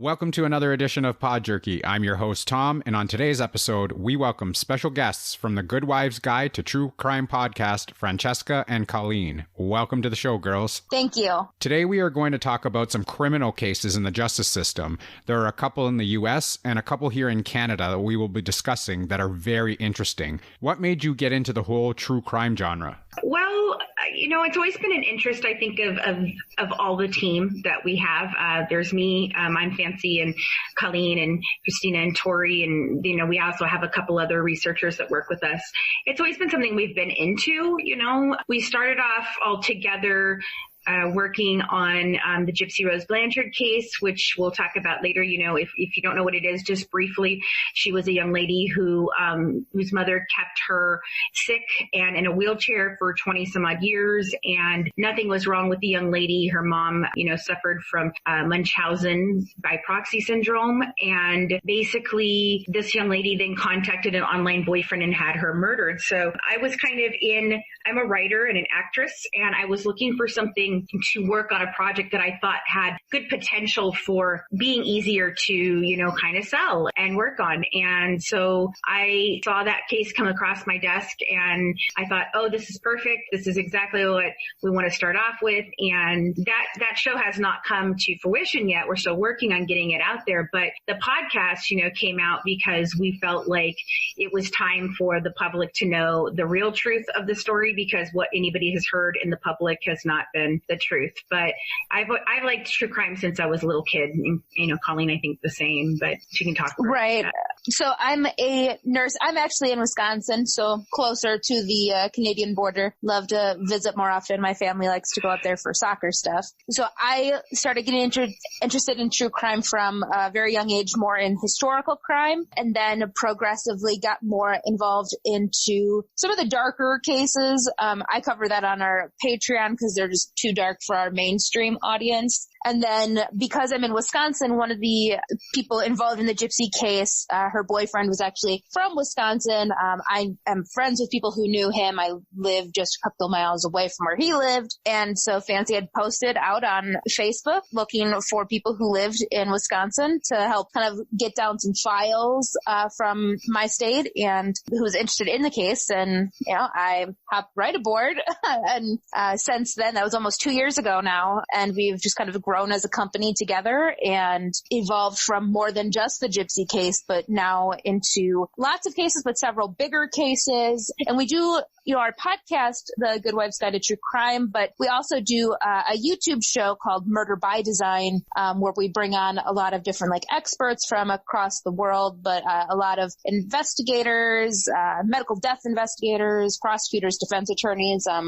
Welcome to another edition of Pod Jerky. I'm your host, Tom, and on today's episode, we welcome special guests from the Good Wives Guide to True Crime podcast, Francesca and Colleen. Welcome to the show, girls. Thank you. Today, we are going to talk about some criminal cases in the justice system. There are a couple in the U.S. and a couple here in Canada that we will be discussing that are very interesting. What made you get into the whole true crime genre? Well, it's always been an interest, I think, of all the team that we have. There's me, I'm Fancy, and Colleen, and Christina, and Tori, and, we also have a couple other researchers that work with us. It's always been something we've been into, We started off all together working on the Gypsy Rose Blanchard case, which we'll talk about later. If you don't know what it is, just briefly, she was a young lady whose mother kept her sick and in a wheelchair for 20 some odd years, and nothing was wrong with the young lady. Her mom, suffered from Munchausen by proxy syndrome, and basically this young lady then contacted an online boyfriend and had her murdered. So I was I'm a writer and an actress, and I was looking for something to work on, a project that I thought had good potential for being easier to, kind of sell and work on. And so I saw that case come across my desk, and I thought, oh, this is perfect. This is exactly what we want to start off with. And that show has not come to fruition yet. We're still working on getting it out there. But the podcast, came out because we felt like it was time for the public to know the real truth of the story, because what anybody has heard in the public has not been the truth. But I've liked true crime since I was a little kid. And, Colleen, I think the same, but she can talk more. Right. So I'm a nurse. I'm actually in Wisconsin, so closer to the Canadian border. Love to visit more often. My family likes to go up there for soccer stuff. So I started getting interested in true crime from a very young age, more in historical crime, and then progressively got more involved into some of the darker cases. I cover that on our Patreon because they're just too dark for our mainstream audience. And then because I'm in Wisconsin, one of the people involved in the Gypsy case, her boyfriend was actually from Wisconsin. I am friends with people who knew him. I live just a couple of miles away from where he lived. And so Fancy had posted out on Facebook looking for people who lived in Wisconsin to help kind of get down some files from my state and who was interested in the case. And, I hopped right aboard. And since then, that was almost 2 years ago now. And we've just kind of grown as a company together and evolved from more than just the Gypsy case, but now into lots of cases, but several bigger cases. And we do, our podcast, The Good Wives Guide to True Crime, but we also do a YouTube show called Murder by Design, where we bring on a lot of different experts from across the world, but a lot of investigators, medical death investigators, prosecutors, defense attorneys, a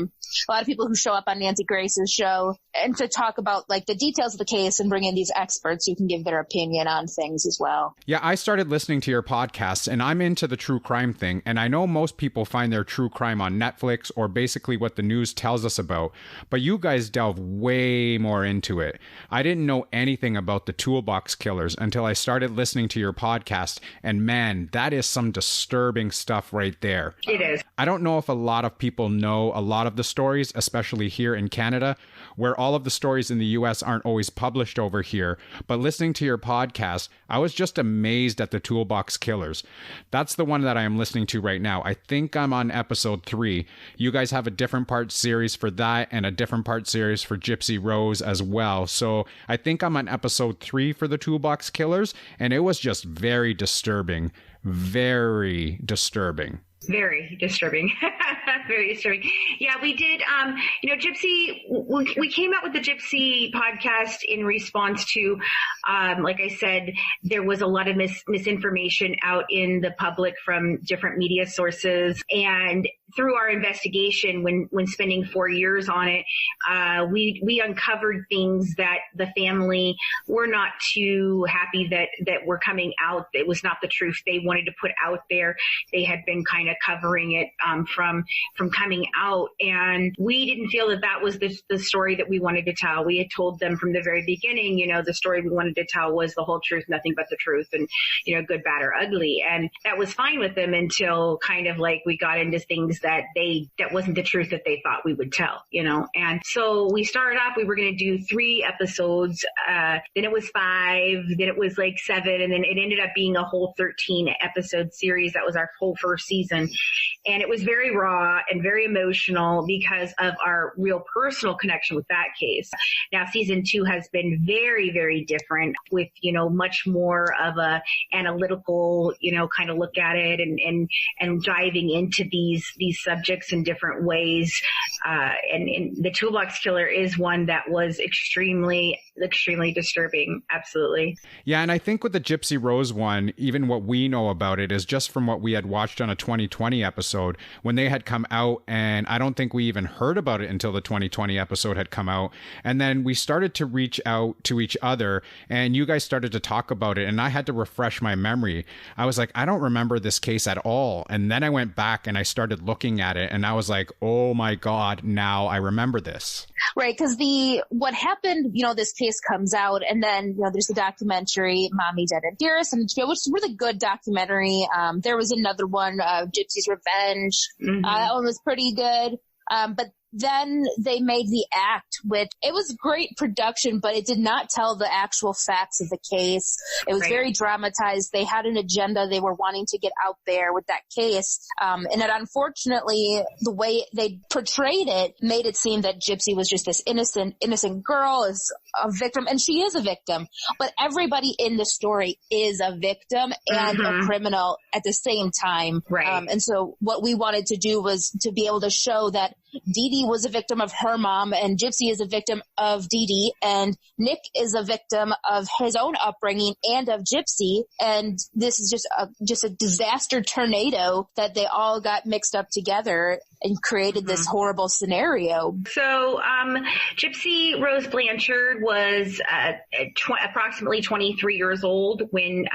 lot of people who show up on Nancy Grace's show, and to talk about the details of the case and bring in these experts who can give their opinion on things as well. Yeah, I started listening to your podcast, and I'm into the true crime thing, and I know most people find their true crime on Netflix or basically what the news tells us about, but you guys delve way more into it. I didn't know anything about the Toolbox Killers until I started listening to your podcast, and man, that is some disturbing stuff right there. It is. I don't know if a lot of people know a lot of the stories, especially here in Canada, where all of the stories in the US aren't always published over here, but listening to your podcast, I was just amazed at the Toolbox Killers. That's the one that I am listening to right now. I think I'm on episode 3. You guys have a different part series for that and a different part series for Gypsy Rose as well. So I think I'm on episode 3 for the Toolbox Killers, and it was just very disturbing. Very disturbing. Very disturbing. Very disturbing. Yeah, we did, Gypsy, we came out with the Gypsy podcast in response to, like I said, there was a lot of misinformation out in the public from different media sources. And through our investigation, when spending 4 years on it, we uncovered things that the family were not too happy that were coming out. It was not the truth they wanted to put out there. They had been kind of covering it from coming out. And we didn't feel that was the story that we wanted to tell. We had told them from the very beginning, the story we wanted to tell was the whole truth, nothing but the truth, and, good, bad, or ugly. And that was fine with them until kind of like we got into things that wasn't the truth that they thought we would tell, And so we started off, we were going to do 3 episodes. Then it was 5, then it was like 7, and then it ended up being a whole 13 episode series. That was our whole first season. And it was very raw and very emotional because of our real personal connection with that case. Now, season 2 has been very, very different with, much more of a analytical, kind of look at it and diving into these subjects in different ways. And the Toolbox Killer is one that was extremely, extremely disturbing. Absolutely. Yeah. And I think with the Gypsy Rose one, even what we know about it is just from what we had watched on a 2020 episode when they had come out. And I don't think we even heard about it until the 2020 episode had come out. And then we started to reach out to each other and you guys started to talk about it. And I had to refresh my memory. I was like, I don't remember this case at all. And then I went back and I started looking at it and I was like, oh my God, now I remember this. Right. Because what happened, this case comes out and then, there's the documentary, Mommy, Dead and Dearest, and which is a really good documentary. There was another one, Gypsy's Revenge. Mm-hmm. That one was pretty good. But then they made The Act, which it was great production, but it did not tell the actual facts of the case. It was very dramatized. They had an agenda they were wanting to get out there with that case. And it, unfortunately, the way they portrayed it made it seem that Gypsy was just this innocent girl, is a victim, and she is a victim. But everybody in the story is a victim and a criminal at the same time. Right. And so what we wanted to do was to be able to show that Dee Dee was a victim of her mom, and Gypsy is a victim of Dee Dee, and Nick is a victim of his own upbringing and of Gypsy. And this is just a disaster tornado that they all got mixed up together and created this horrible scenario. So Gypsy Rose Blanchard was approximately 23 years old when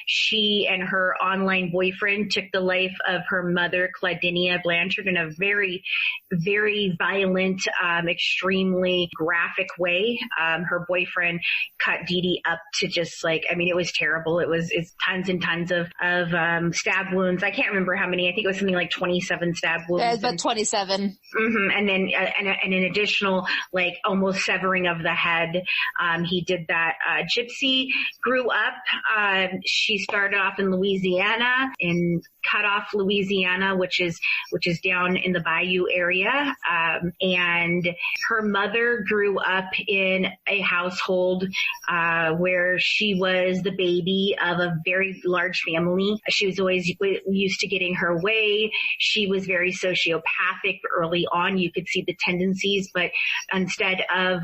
she and her online boyfriend took the life of her mother, Claudinia Blanchard, in a very, very violent, extremely graphic way. Her boyfriend cut Dee Dee up to just it was terrible. It's tons and tons of stab wounds. I can't remember how many. I think it was something like 27 stab wounds. About 27. Mm-hmm. And then and an additional almost severing of the head. He did that. Gypsy grew up. She started off in Louisiana, in Cutoff, Louisiana, which is down in the Bayou area. And her mother grew up in a household where she was the baby of a very large family. She was always used to getting her way. She was very sociopathic early on. You could see the tendencies, but instead of,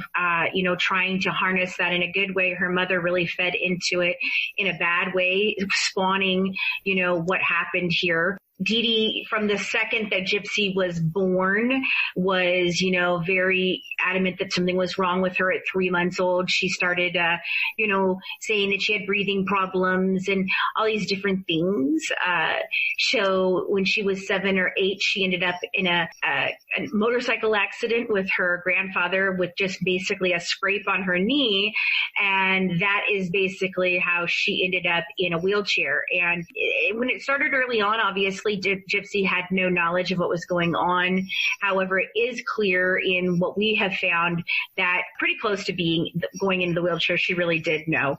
trying to harness that in a good way, her mother really fed into it in a bad way, spawning, what happened here. Dee Dee, from the second that Gypsy was born, was, very adamant that something was wrong with her at 3 months old. She started, saying that she had breathing problems and all these different things. So when she was 7 or 8, she ended up in a motorcycle accident with her grandfather with just basically a scrape on her knee. And that is basically how she ended up in a wheelchair. And when it started early on, obviously, Gypsy had no knowledge of what was going on. However, it is clear in what we have found that pretty close to going into the wheelchair, she really did know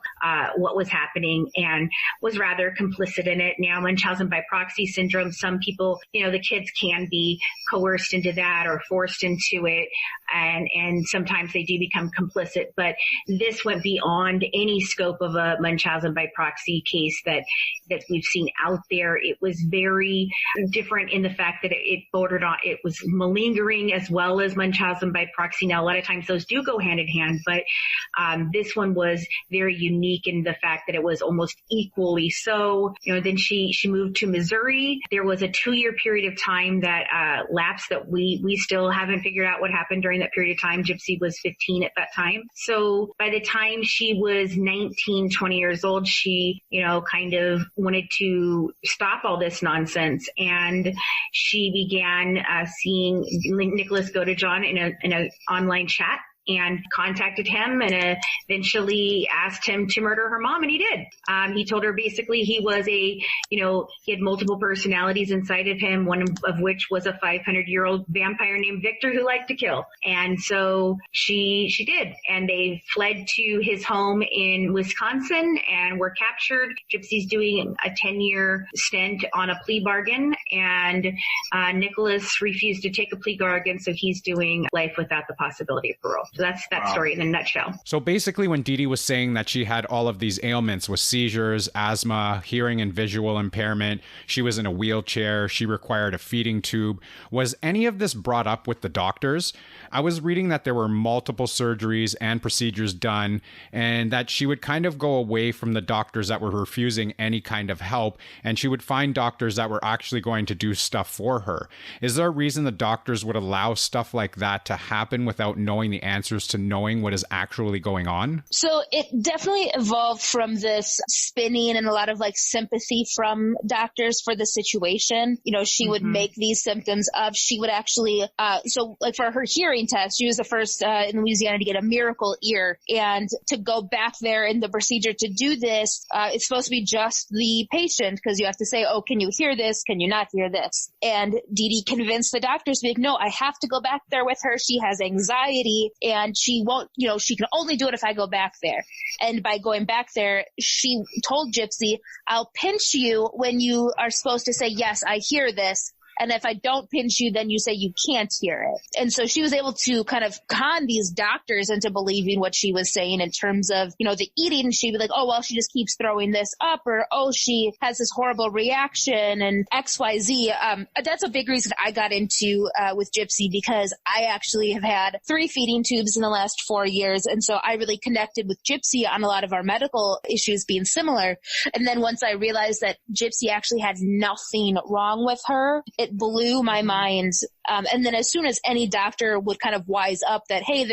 what was happening and was rather complicit in it. Now, Munchausen by proxy syndrome, some people, the kids can be coerced into that or forced into it, and sometimes they do become complicit. But this went beyond any scope of a Munchausen by proxy case that we've seen out there. It was very different in the fact that it bordered on, it was malingering as well as Munchausen by proxy. Now, a lot of times those do go hand in hand, but this one was very unique in the fact that it was almost equally so. Then she moved to Missouri. There was a 2-year period of time that lapsed that we still haven't figured out what happened during that period of time. Gypsy was 15 at that time. So by the time she was 19, 20 years old, she, kind of wanted to stop all this nonsense violence. And she began seeing Nicholas go to John in an online chat and contacted him and eventually asked him to murder her mom, and he did. He told her basically he was he had multiple personalities inside of him, one of which was a 500-year-old vampire named Victor who liked to kill. And so she did. And they fled to his home in Wisconsin and were captured. Gypsy's doing a 10-year stint on a plea bargain, and Nicholas refused to take a plea bargain, so he's doing life without the possibility of parole. So that's that story in a nutshell. So basically, when Dee Dee was saying that she had all of these ailments with seizures, asthma, hearing and visual impairment, she was in a wheelchair, she required a feeding tube, was any of this brought up with the doctors? I was reading that there were multiple surgeries and procedures done, and that she would kind of go away from the doctors that were refusing any kind of help, and she would find doctors that were actually going to do stuff for her. Is there a reason the doctors would allow stuff like that to happen without knowing the answers to knowing what is actually going on? So it definitely evolved from this spinning and a lot of like sympathy from doctors for the situation. She would make these symptoms up. She would actually, so like for her hearing test, she was the first in Louisiana to get a miracle ear. And to go back there in the procedure to do this, it's supposed to be just the patient, because you have to say, oh, can you hear this? Can you not hear this? And Dee Dee convinced the doctors to be like, no, I have to go back there with her. She has anxiety and she won't, she can only do it if I go back there. And by going back there, she told Gypsy, I'll pinch you when you are supposed to say, yes, I hear this. And if I don't pinch you, then you say you can't hear it. And so she was able to kind of con these doctors into believing what she was saying in terms of, the eating. She'd be like, oh, well, she just keeps throwing this up, or, oh, she has this horrible reaction and XYZ. That's a big reason I got into with Gypsy, because I actually have had 3 feeding tubes in the last 4 years. And so I really connected with Gypsy on a lot of our medical issues being similar. And then once I realized that Gypsy actually had nothing wrong with her, it blew my mind. And then as soon as any doctor would kind of wise up that, hey,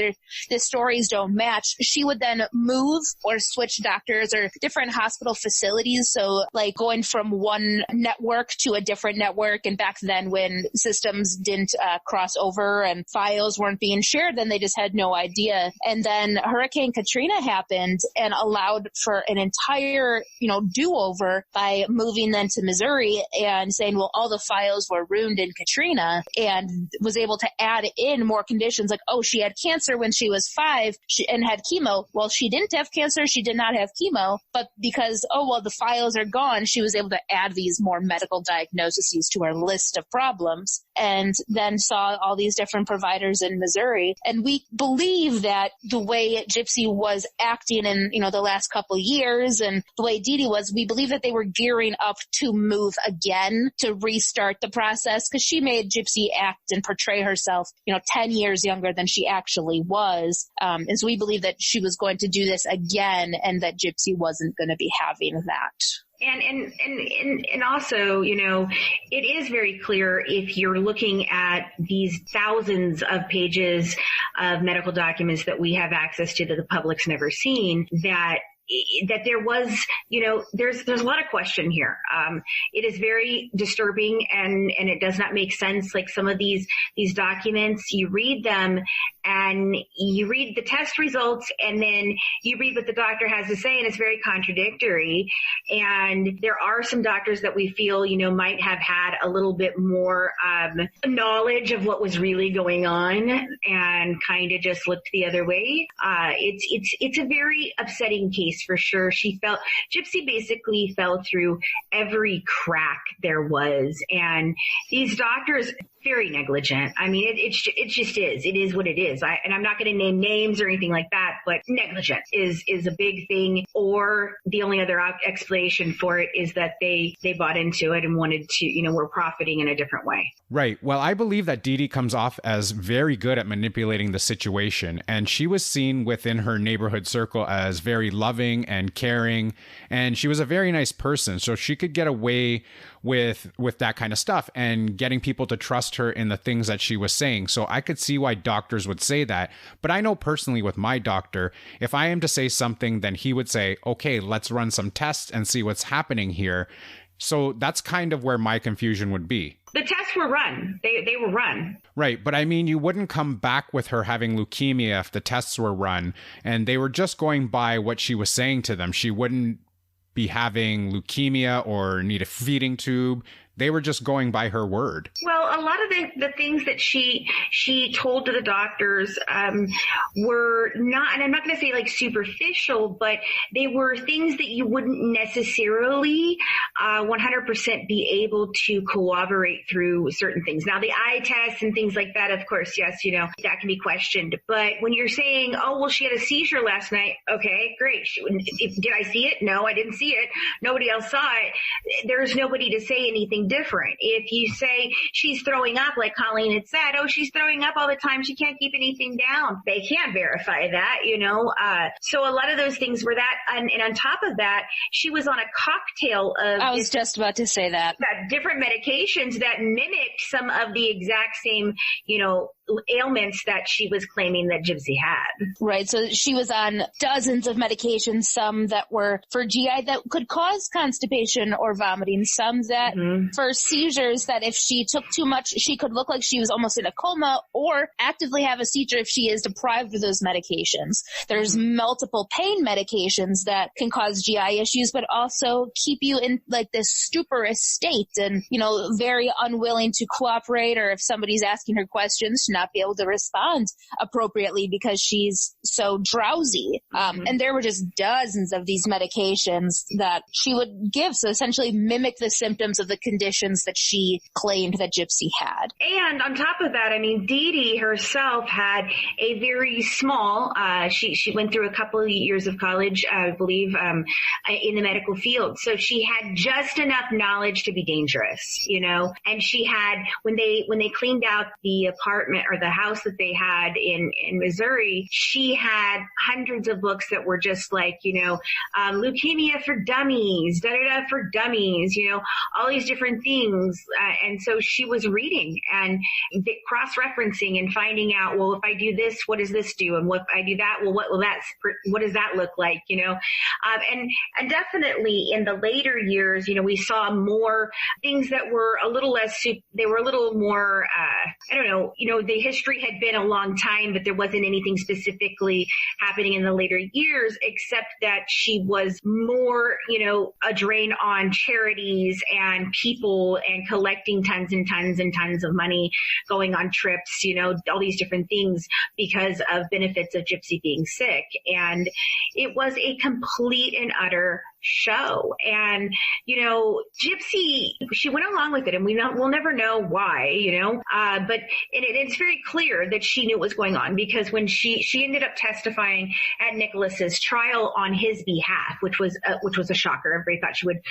the stories don't match, she would then move or switch doctors or different hospital facilities. So like going from one network to a different network. And back then when systems didn't cross over and files weren't being shared, then they just had no idea. And then Hurricane Katrina happened and allowed for an entire, do-over by moving then to Missouri and saying, well, all the files were ruined in Katrina, and was able to add in more conditions like, oh, she had cancer when she was 5 and had chemo. Well, she didn't have cancer. She did not have chemo. But because, oh, well, the files are gone, she was able to add these more medical diagnoses to her list of problems, and then saw all these different providers in Missouri. And we believe that the way Gypsy was acting in, the last couple of years and the way Dee Dee was, we believe that they were gearing up to move again, to restart the process, because she made Gypsy act and portray herself, 10 years younger than she actually was. And so we believe that she was going to do this again, and that Gypsy wasn't going to be having that. And also, it is very clear if you're looking at these thousands of pages of medical documents that we have access to that the public's never seen, that there was, there's a lot of question here. It is very disturbing and it does not make sense. Like some of these documents, you read them and you read the test results and then you read what the doctor has to say, and it's very contradictory. And there are some doctors that we feel, might have had a little bit more knowledge of what was really going on and kind of just looked the other way. It's a very upsetting case for sure. Gypsy basically fell through every crack there was, and these doctors, very negligent. I mean, it just is. It is what it is. And I'm not going to name names or anything like that, but negligent is a big thing. Or the only other explanation for it is that they bought into it and wanted to, were profiting in a different way. Right. Well, I believe that Dee Dee comes off as very good at manipulating the situation, and she was seen within her neighborhood circle as very loving and caring, and she was a very nice person, so she could get away with that kind of stuff and getting people to trust her in the things that she was saying. So I could see why doctors would say that. But I know personally with my doctor, if I am to say something, then he would say, okay, let's run some tests and see what's happening here. So that's kind of where my confusion would be. The tests were run. They were run. Right. But I mean, you wouldn't come back with her having leukemia if the tests were run and they were just going by what she was saying to them. She wouldn't be having leukemia or need a feeding tube. They were just going by her word. Well, a lot of the things that she told to the doctors were not, and I'm not going to say like superficial, but they were things that you wouldn't necessarily 100% be able to corroborate through certain things. Now, the eye tests and things like that, of course, yes, that can be questioned. But when you're saying, oh, well, she had a seizure last night. Okay, great. Did I see it? No, I didn't see it. Nobody else saw it. There's nobody to say anything different. If you say she's throwing up, like Colleen had said, oh, she's throwing up all the time, she can't keep anything down. They can't verify that, So a lot of those things were that, and on top of that, she was on a cocktail of. I was just about to say that different medications that mimicked some of the exact same, ailments that she was claiming that Gypsy had. Right. So she was on dozens of medications, some that were for GI that could cause constipation or vomiting, some that for seizures that if she took too much, she could look like she was almost in a coma or actively have a seizure if she is deprived of those medications. There's multiple pain medications that can cause GI issues, but also keep you in like this stuporous state and, very unwilling to cooperate, or if somebody's asking her questions, not be able to respond appropriately because she's so drowsy. And there were just dozens of these medications that she would give. So essentially mimic the symptoms of the conditions that she claimed that Gypsy had. And on top of that, Dee Dee herself had a very small, she went through a couple of years of college, I believe, in the medical field. So she had just enough knowledge to be dangerous, and she had, when they cleaned out the apartment or the house that they had in Missouri, she had hundreds of books that were just like, leukemia for dummies, for dummies, all these different things. And so she was reading and cross-referencing and finding out, well, if I do this, what does this do? And what if I do that, well, what does that look like? And definitely in the later years, we saw more things that were a little less, they were a little more, the history had been a long time, but there wasn't anything specifically happening in the later years, except that she was more, a drain on charities and people and collecting tons and tons and tons of money, going on trips, all these different things because of benefits of Gypsy being sick. And it was a complete and utter show. And, Gypsy, she went along with it, and we'll never know why, but it's very clear that she knew what was going on, because when she ended up testifying at Nicholas's trial on his behalf, which was a shocker. Everybody thought she would,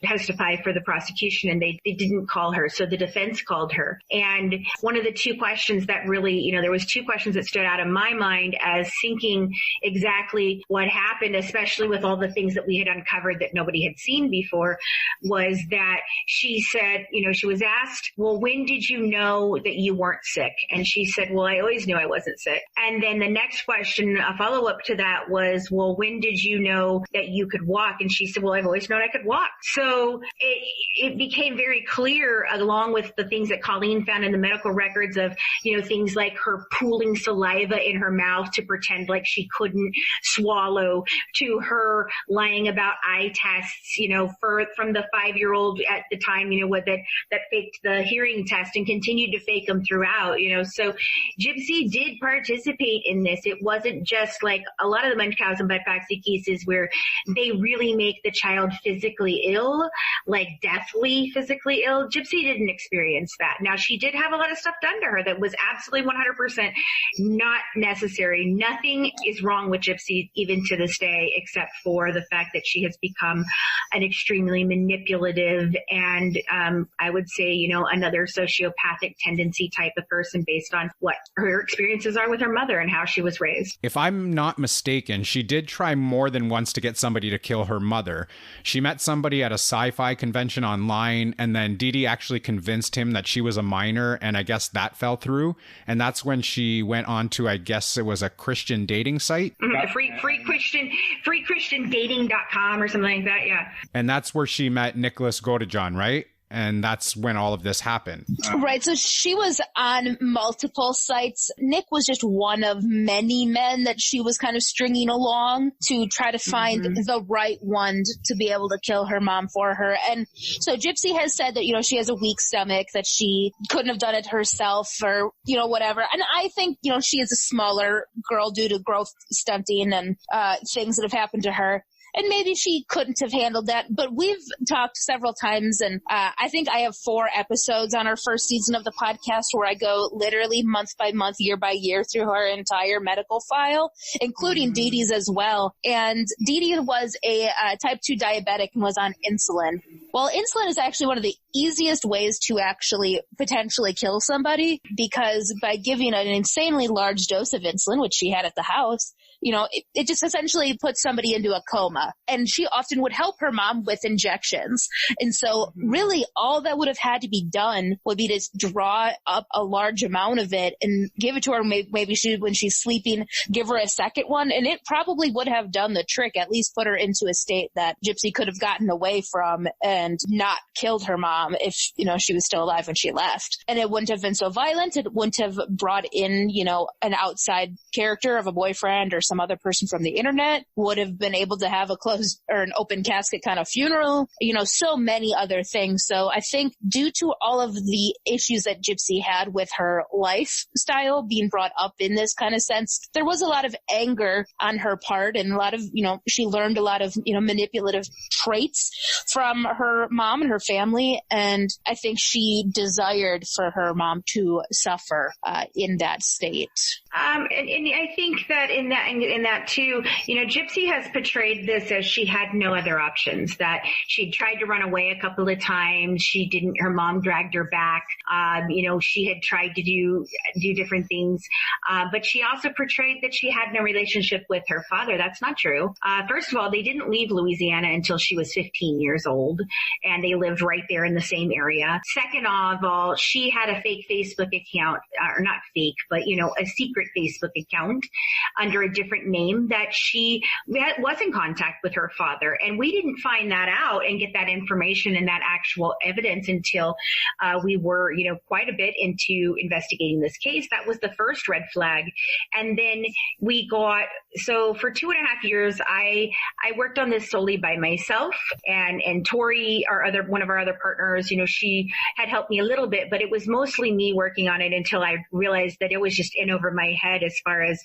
testify for the prosecution, and they didn't call her. So the defense called her. And one of the two questions that really, there was two questions that stood out in my mind as thinking exactly what happened, especially with all the things that we had uncovered that nobody had seen before, was that she said, she was asked, well, when did you know that you weren't sick? And she said, well, I always knew I wasn't sick. And then the next question, a follow-up to that was, well, when did you know that you could walk? And she said, well, I've always known I could walk. So it became very clear, along with the things that Colleen found in the medical records of, things like her pooling saliva in her mouth to pretend like she couldn't swallow, to her lying about eye tests, from the 5-year-old at the time, that faked the hearing test and continued to fake them throughout, So Gypsy did participate in this. It wasn't just like a lot of the Munchausen by proxy cases where they really make the child physically ill, like deathly physically ill. Gypsy didn't experience that. Now, she did have a lot of stuff done to her that was absolutely 100% not necessary. Nothing is wrong with Gypsy even to this day, except for the fact that she has become an extremely manipulative and I would say, another sociopathic tendency type of person based on what her experiences are with her mother and how she was raised. If I'm not mistaken, she did try more than once to get somebody to kill her mother. She met somebody at a sci-fi convention online, and then Dee Dee actually convinced him that she was a minor, and I guess that fell through. And that's when she went on to, I guess it was a Christian dating site. Mm-hmm. Free Christian published in dating.com or something like that. Yeah. And that's where she met Nicholas Godejohn, right? And that's when all of this happened. Right. So she was on multiple sites. Nick was just one of many men that she was kind of stringing along to try to find the right one to be able to kill her mom for her. And so Gypsy has said that, she has a weak stomach, that she couldn't have done it herself or, whatever. And I think, she is a smaller girl due to growth stunting and things that have happened to her. And maybe she couldn't have handled that, but we've talked several times, and I think I have 4 episodes on our first season of the podcast where I go literally month by month, year by year through her entire medical file, including Dee Dee's as well. And Dee Dee was a type 2 diabetic and was on insulin. Well, insulin is actually one of the easiest ways to actually potentially kill somebody, because by giving an insanely large dose of insulin, which she had at the house, it just essentially puts somebody into a coma. And she often would help her mom with injections. And so really all that would have had to be done would be to draw up a large amount of it and give it to her. Maybe when she's sleeping, give her a second one. And it probably would have done the trick, at least put her into a state that Gypsy could have gotten away from and not killed her mom if, she was still alive when she left. And it wouldn't have been so violent. It wouldn't have brought in, an outside character of a boyfriend or some other person from the internet, would have been able to have a closed or an open casket kind of funeral, so many other things. So I think due to all of the issues that Gypsy had with her lifestyle being brought up in this kind of sense, there was a lot of anger on her part, and a lot of, she learned a lot of, manipulative traits from her mom and her family. And I think she desired for her mom to suffer in that state. And I think that in that too, Gypsy has portrayed this as she had no other options, that she tried to run away a couple of times. She didn't, her mom dragged her back. She had tried to do different things. But she also portrayed that she had no relationship with her father. That's not true. First of all, they didn't leave Louisiana until she was 15 years old, and they lived right there in the same area. Second of all, she had a fake Facebook account, or not fake, but, a secret Facebook account under a different name, that she was in contact with her father. And we didn't find that out and get that information and that actual evidence until we were, quite a bit into investigating this case. That was the first red flag. And then so for 2.5 years, I worked on this solely by myself, and Tori, one of our other partners, she had helped me a little bit, but it was mostly me working on it until I realized that it was just in over my head as far as,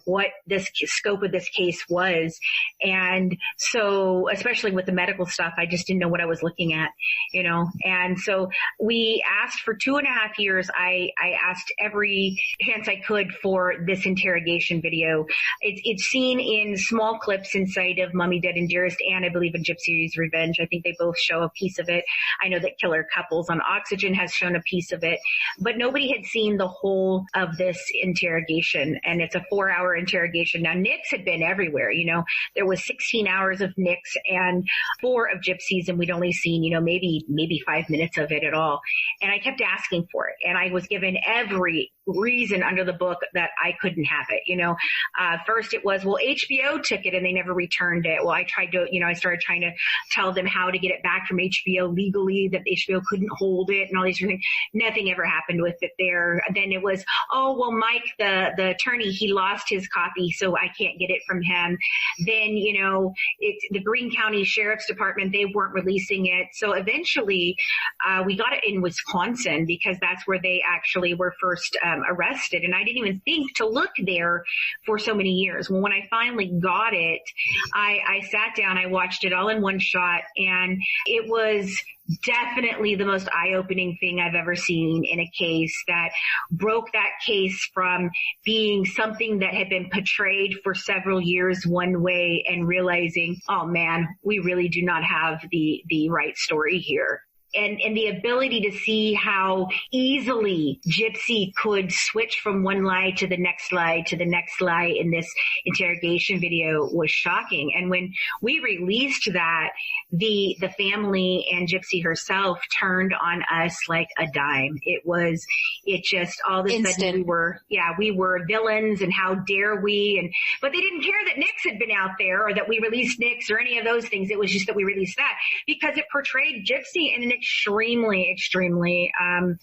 what this scope of this case was. And so, especially with the medical stuff, I just didn't know what I was looking at, and so we asked for 2.5 years. I asked every chance I could for this interrogation video. It's seen in small clips inside of Mummy, Dead, and Dearest, and I believe in Gypsy's Revenge. I think they both show a piece of it. I know that Killer Couples on Oxygen has shown a piece of it, but nobody had seen the whole of this interrogation. And it's a 4-hour interrogation. Now, Nick's had been everywhere. There was 16 hours of Nick's and 4 of Gypsy's, and we'd only seen, maybe 5 minutes of it at all. And I kept asking for it. And I was given every reason under the book that I couldn't have it. First it was, well, HBO took it and they never returned it. Well, I started trying to tell them how to get it back from HBO legally, that HBO couldn't hold it and all these things. Nothing ever happened with it there. Then it was, oh, well, Mike, the attorney, he lost his copy, so I can't get it from him. Then, it's the Greene County Sheriff's Department, they weren't releasing it. So eventually, we got it in Wisconsin, because that's where they actually were first arrested. And I didn't even think to look there for so many years. Well, when I finally got it, I sat down, I watched it all in one shot, and it was definitely the most eye-opening thing I've ever seen in a case that broke that case from being something that had been portrayed for several years one way and realizing, oh man, we really do not have the right story here. and the ability to see how easily Gypsy could switch from one lie to the next lie to the next lie in this interrogation video was shocking. And when we released that, the family and Gypsy herself turned on us like a dime. It just all of a sudden we were villains, and how dare we? But they didn't care that Nick's had been out there, or that we released Nick's, or any of those things. It was just that we released that because it portrayed Gypsy in an extremely, extremely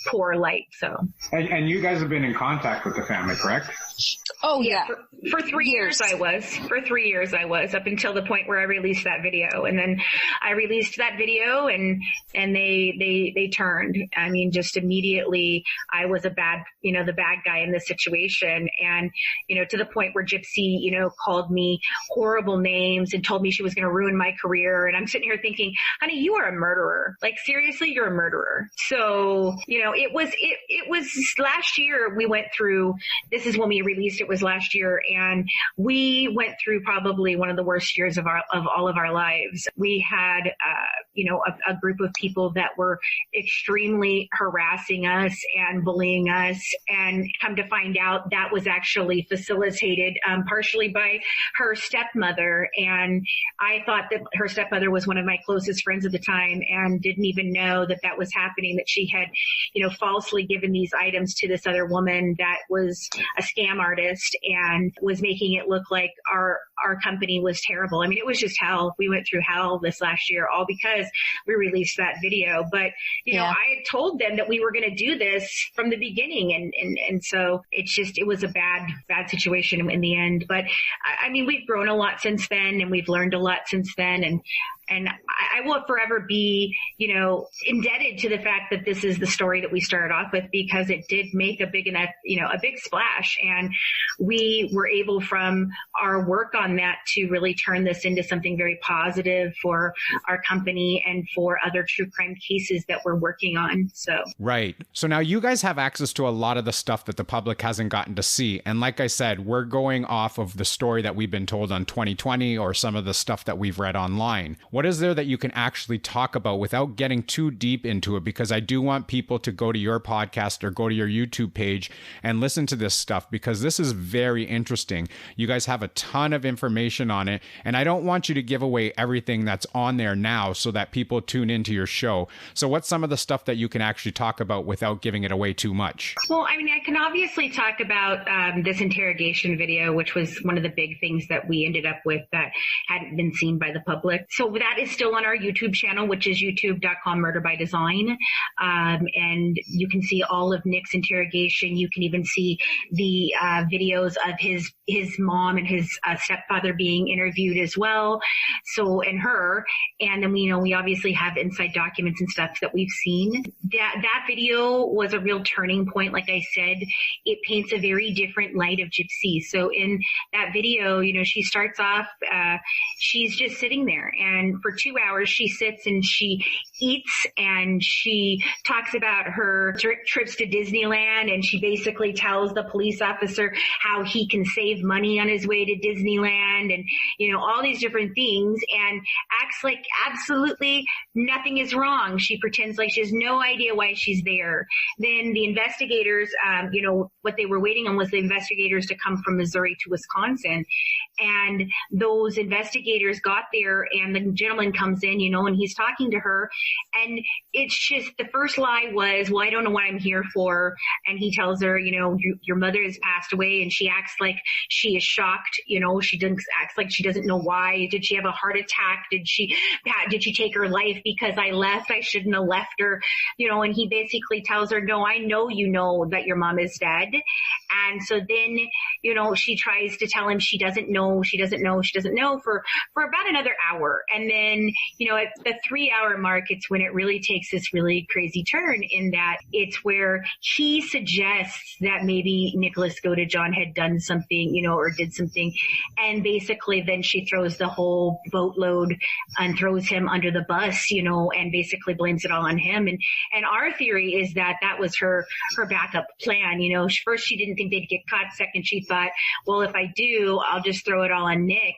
poor light. So, and you guys have been in contact with the family, correct? Oh yeah, for 3 years I was. For 3 years I was, up until the point where I released that video, and then I released that video, and they turned. I mean, just immediately, I was the bad guy in this situation, and to the point where Gypsy, called me horrible names and told me she was going to ruin my career, and I'm sitting here thinking, honey, you are a murderer. Like, seriously, you're a murderer. So, it was last year we went through. This is when we released it, was last year, and we went through probably one of the worst years of all of our lives. We had a group of people that were extremely harassing us and bullying us, and come to find out that was actually facilitated partially by her stepmother. And I thought that her stepmother was one of my closest friends at the time, and didn't even know that was happening, that she had falsely given these items to this other woman that was a scam artist and was making it look like our company was terrible. I mean, it was just hell. We went through hell this last year, all because we released that video. But, I had told them that we were going to do this from the beginning. And so it was a bad situation in the end. But I mean, we've grown a lot since then, and we've learned a lot since then. And I will forever be, indebted to the fact that this is the story that we started off with, because it did make a big splash. And we were able, from our work on that, to really turn this into something very positive for our company and for other true crime cases that we're working on. So. Right. So now you guys have access to a lot of the stuff that the public hasn't gotten to see. And like I said, we're going off of the story that we've been told on 2020, or some of the stuff that we've read online. What is there that you can actually talk about without getting too deep into it? Because I do want people to go to your podcast or go to your YouTube page and listen to this stuff, because this is very interesting. You guys have a ton of information on it, and I don't want you to give away everything that's on there now so that people tune into your show. So what's some of the stuff that you can actually talk about without giving it away too much? Well, I mean, I can obviously talk about this interrogation video, which was one of the big things that we ended up with that hadn't been seen by the public. So that is still on our YouTube channel, which is youtube.com/murderbydesign. And you can see all of Nick's interrogation. You can even see the videos of his mom and his stepfather being interviewed as well. So, and her. And then we obviously have inside documents and stuff that we've seen. That video was a real turning point. Like I said, it paints a very different light of Gypsy. So in that video, she starts off, she's just sitting there, and for 2 hours she sits and she eats, and she talks about her trips to Disneyland, and she basically tells the police officer how he can save money on his way to Disneyland, and all these different things, and acts like absolutely nothing is wrong. She pretends like she has no idea why she's there. Then the investigators, what they were waiting on was the investigators to come from Missouri to Wisconsin, and those investigators got there, and the gentleman comes in, and he's talking to her, and it's just, the first lie was, well, I don't know what I'm here for. And he tells her, your mother has passed away, and she acts like she is shocked. She acts like she doesn't know why. Did she have a heart attack? Did she take her life because I left? I shouldn't have left her, and he basically tells her, no, I know that your mom is dead. And so then, she tries to tell him she doesn't know for about another hour. And then, at the 3-hour mark, it's when it really takes this really crazy turn, in that it's where he suggests that maybe Nicholas Godejohn had done something, or did something. And basically then she throws the whole boatload and throws him under the bus, and basically blames it all on him. And our theory is that was her backup plan. First she didn't think they'd get caught. Second, she thought, well, if I do, I'll just throw it all on Nick.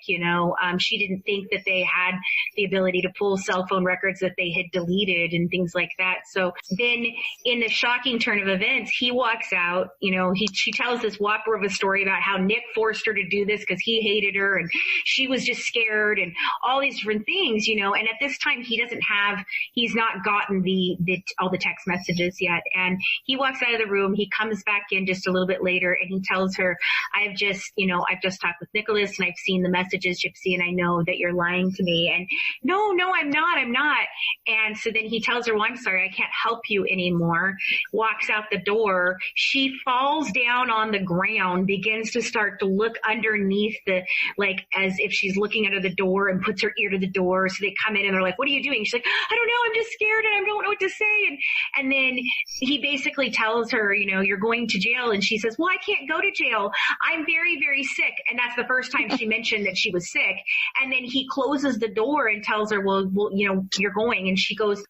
She didn't think that they had the ability to pull cell phone records that they had deleted and things like that. So then in the shocking turn of events, he walks out, she tells this whopper of a story about how Nick forced her to do this because he hated her and she was just scared and all these different things, and at this time he's not gotten all the text messages yet. And he walks out of the room, he comes back in just a little bit later and he tells her, I've just talked with Nicholas and I've seen the messages, Gypsy, and I know that you're lying to me. And no, I'm not. And so then he tells her, well, I'm sorry, I can't help you anymore. Walks out the door. She falls down on the ground, begins to start to look underneath as if she's looking under the door and puts her ear to the door. So they come in and they're like, what are you doing? She's like, I don't know. I'm just scared and I don't know what to say. And then he basically tells her, you're going to jail. And she says, well, I can't go to jail. I'm very, very sick. And that's the first time she mentioned that she was sick. And then he closes the door and tells her, well, you're going. And she goes,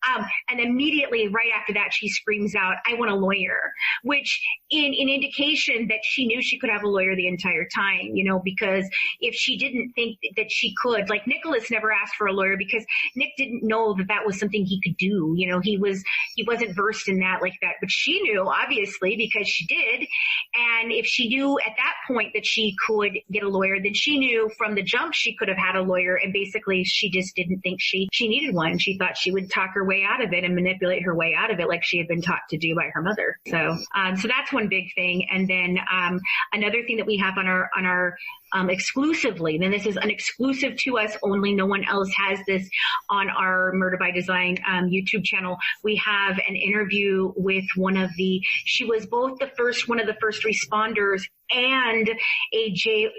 and immediately right after that, she screams out, I want a lawyer, which in indication that she knew she could have a lawyer the entire time, because if she didn't think that she could, like Nicholas never asked for a lawyer because Nick didn't know that was something he could do. He wasn't versed in that like that, but she knew obviously because she did. And if she knew at that point that she could get a lawyer, then she knew from the jump she could have had a lawyer. And basically she just didn't think she needed one. She thought she would talk her way out of it and manipulate her way out of it like she had been taught to do by her mother. So that's one big thing. And then another thing that we have on our exclusively, and this is an exclusive to us only, no one else has this on our Murder by Design YouTube channel. We have an interview with she was both one of the first responders and a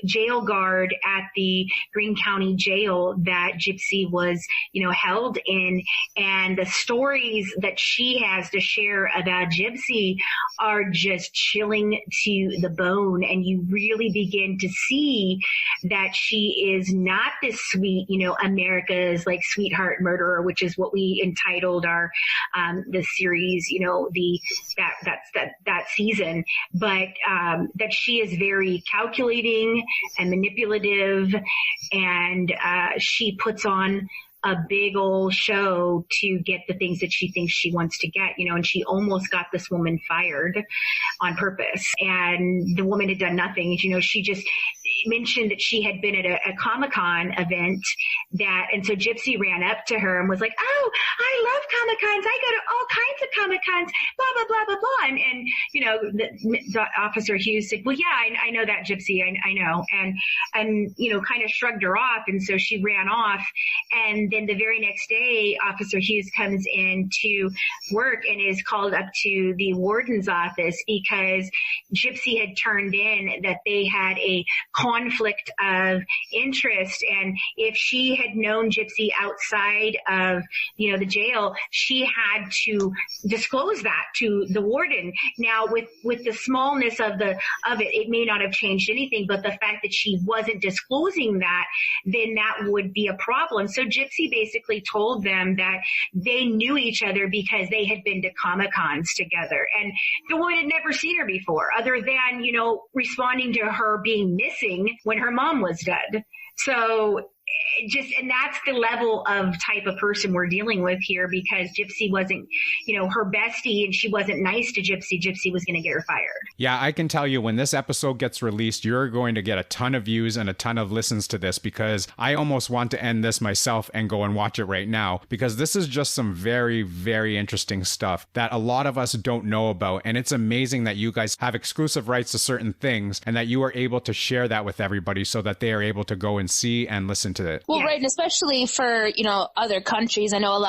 jail guard at the Greene County Jail that Gypsy was, held in. And the stories that she has to share about Gypsy are just chilling to the bone. And you really begin to see that she is not this sweet, America's sweetheart murderer, which is what we entitled our, the series, that season, but, that she is very calculating and manipulative, and she puts on a big old show to get the things that she thinks she wants to get, and she almost got this woman fired on purpose. And the woman had done nothing. She just mentioned that she had been at a Comic-Con event and so Gypsy ran up to her and was like, oh, I love Comic-Cons. I go to all kinds of Comic-Cons, blah, blah, blah, blah, blah. And the Officer Hughes said, well, yeah, I know that, Gypsy. I know. And kind of shrugged her off. And so she ran off. And then the very next day, Officer Hughes comes in to work and is called up to the warden's office because Gypsy had turned in that they had a conflict of interest. And if she had known Gypsy outside of, the jail, she had to disclose that to the warden. Now, with the smallness of it may not have changed anything, but the fact that she wasn't disclosing that, then that would be a problem. So Gypsy basically told them that they knew each other because they had been to Comic-Cons together. And the woman had never seen her before, other than, responding to her being missing when her mom was dead. So and that's the level of type of person we're dealing with here, because Gypsy wasn't, her bestie, and she wasn't nice to Gypsy. Gypsy was going to get her fired. Yeah, I can tell you when this episode gets released, you're going to get a ton of views and a ton of listens to this, because I almost want to end this myself and go and watch it right now, because this is just some very, very interesting stuff that a lot of us don't know about. And it's amazing that you guys have exclusive rights to certain things and that you are able to share that with everybody so that they are able to go and see and listen to it. Well, right, and especially for, other countries. I know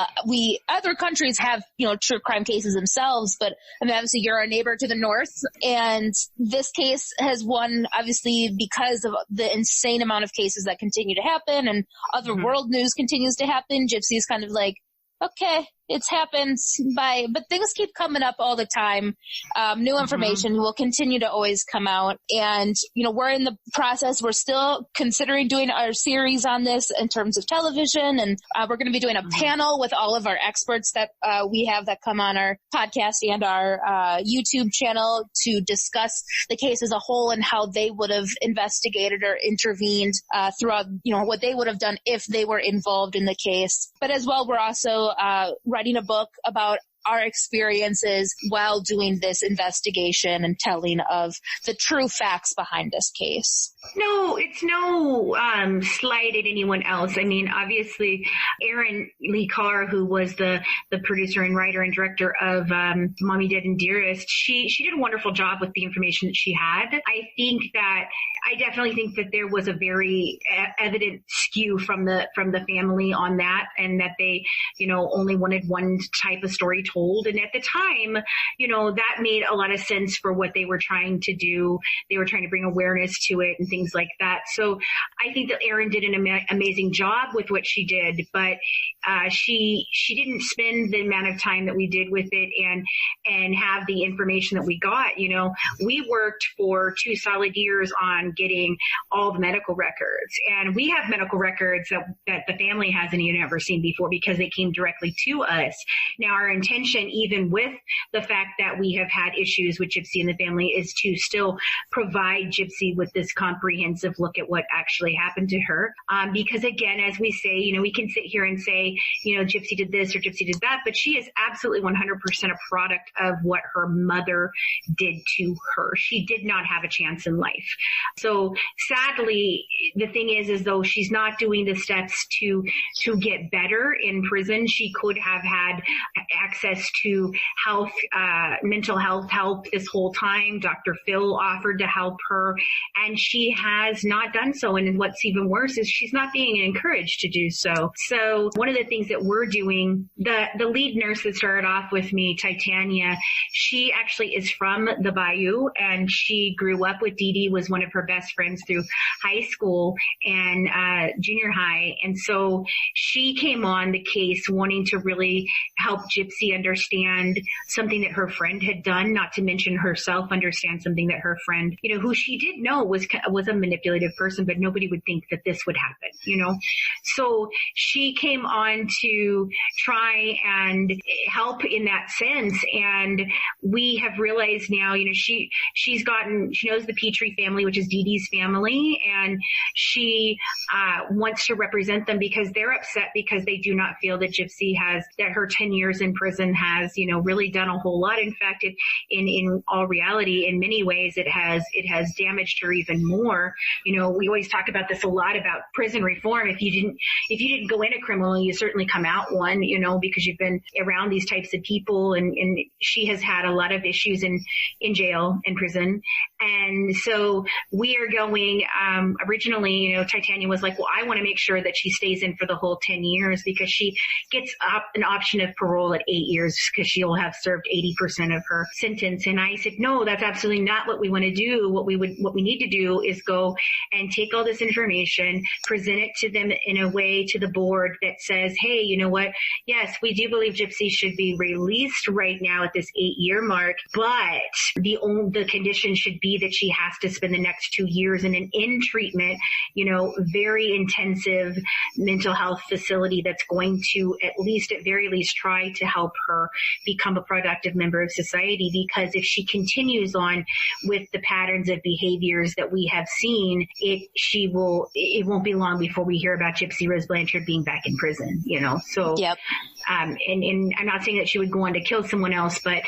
other countries have, true crime cases themselves, but obviously you're a neighbor to the north, and this case has won, obviously, because of the insane amount of cases that continue to happen, and other world news continues to happen. Gypsy's kind of like, okay, it's happened but things keep coming up all the time. New information will continue to always come out. And, we're in the process. We're still considering doing our series on this in terms of television. And we're going to be doing a panel with all of our experts that we have that come on our podcast and our YouTube channel to discuss the case as a whole and how they would have investigated or intervened throughout, what they would have done if they were involved in the case. But as well, we're also writing a book about our experiences while doing this investigation and telling of the true facts behind this case. No, it's no slight at anyone else. I mean, obviously, Erin Lee Carr, who was the producer and writer and director of Mommy, Dead, and Dearest, she did a wonderful job with the information that she had. I definitely think that there was a very evident skew from the family on that, and that they, only wanted one type of story told. And at the time, that made a lot of sense for what they were trying to do. They were trying to bring awareness to it and things like that. So I think that Erin did an amazing job with what she did, but she didn't spend the amount of time that we did with it and have the information that we got. We worked for 2 solid years on getting all the medical records, and we have medical records that the family hasn't even ever seen before because they came directly to us. Now, our intention, even with the fact that we have had issues with Gypsy and the family, is to still provide Gypsy with this comprehensive look at what actually happened to her. Because again, as we say, we can sit here and say, Gypsy did this or Gypsy did that, but she is absolutely 100% a product of what her mother did to her. She did not have a chance in life. So sadly, the thing is though she's not doing the steps to get better in prison. She could have had access to health, mental health help this whole time. Dr. Phil offered to help her, and she has not done so. And what's even worse is she's not being encouraged to do so. So one of the things that we're doing, the lead nurse that started off with me, Titania, she actually is from the Bayou, and she grew up with Dee Dee, was one of her best friends through high school and junior high. And so she came on the case wanting to really help Gypsy understand something that her friend had done, not to mention herself understand something that her friend, who she did know was a manipulative person, but nobody would think that this would happen, So she came on to try and help in that sense. And we have realized now, she knows the Petrie family, which is Dee Dee's family, and she wants to represent them because they're upset because they do not feel that Gypsy that her 10 years in prison has, really done a whole lot. In fact, in all reality, in many ways, it has damaged her even more. We always talk about this a lot about prison reform. If you didn't go in a criminal, you certainly come out one, because you've been around these types of people, and she has had a lot of issues in jail and prison. And so we are going, originally, Titania was like, well, I want to make sure that she stays in for the whole 10 years because she gets an option of parole at 8 years because she'll have served 80% of her sentence. And I said, no, that's absolutely not what we want to do. What we need to do is go and take all this information, present it to them in a way to the board that says, hey, you know what? Yes, we do believe Gypsy should be released right now at this 8-year mark, but the condition should be that she has to spend the next 2 years in an in-treatment, very intensive mental health facility that's going to at very least try to help her become a productive member of society. Because if she continues on with the patterns of behaviors that we have seen, it won't be long before we hear about Gypsy Rose Blanchard being back in prison, So, yep. And I'm not saying that she would go on to kill someone else, but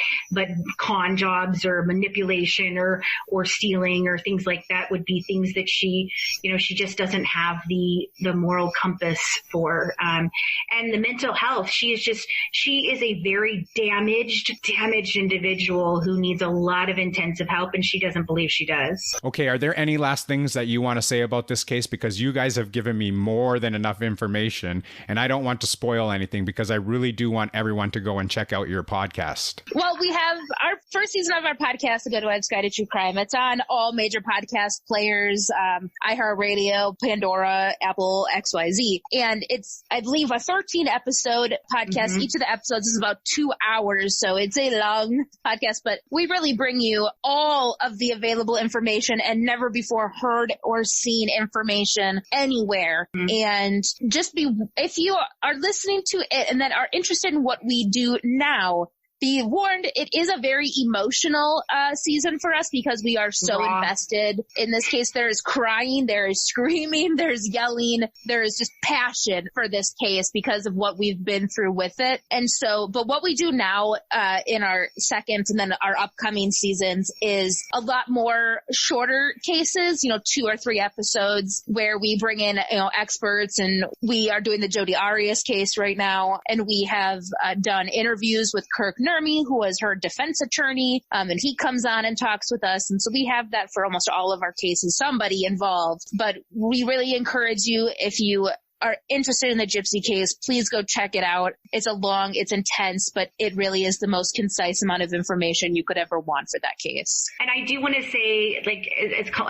con jobs or manipulation or stealing or things like that would be things that she just doesn't have the moral compass for. And the mental health, she is a very damaged individual who needs a lot of intensive help, and she doesn't believe she does. Okay, are there any last things that you want to say about this case? Because you guys have given me more than enough information, and I don't want to spoil anything because I really do want everyone to go and check out your podcast. Well, we have our first season of our podcast, A Good Wife's Guide to True Crime. It's on all major podcast podcast players, iHeartRadio, Pandora, Apple, XYZ. And it's, I believe, a 13 episode podcast. Each of the episodes is about 2 hours. So it's a long podcast, but we really bring you all of the available information and never before heard or seen information anywhere. And just if you are listening to it and then are interested in what we do now, be warned, it is a very emotional season for us because we are so invested in this case. There is crying, there is screaming, there's yelling, there is just passion for this case because of what we've been through with it. And so, but what we do now in our second and then our upcoming seasons is a lot more shorter cases, 2 or 3 episodes where we bring in, experts, and we are doing the Jodi Arias case right now. And we have done interviews with Kirk who was her defense attorney, and he comes on and talks with us. And so we have that for almost all of our cases, somebody involved. But we really encourage you, if you are interested in the Gypsy case, please go check it out. It's it's intense, but it really is the most concise amount of information you could ever want for that case. And I do want to say, like, it's called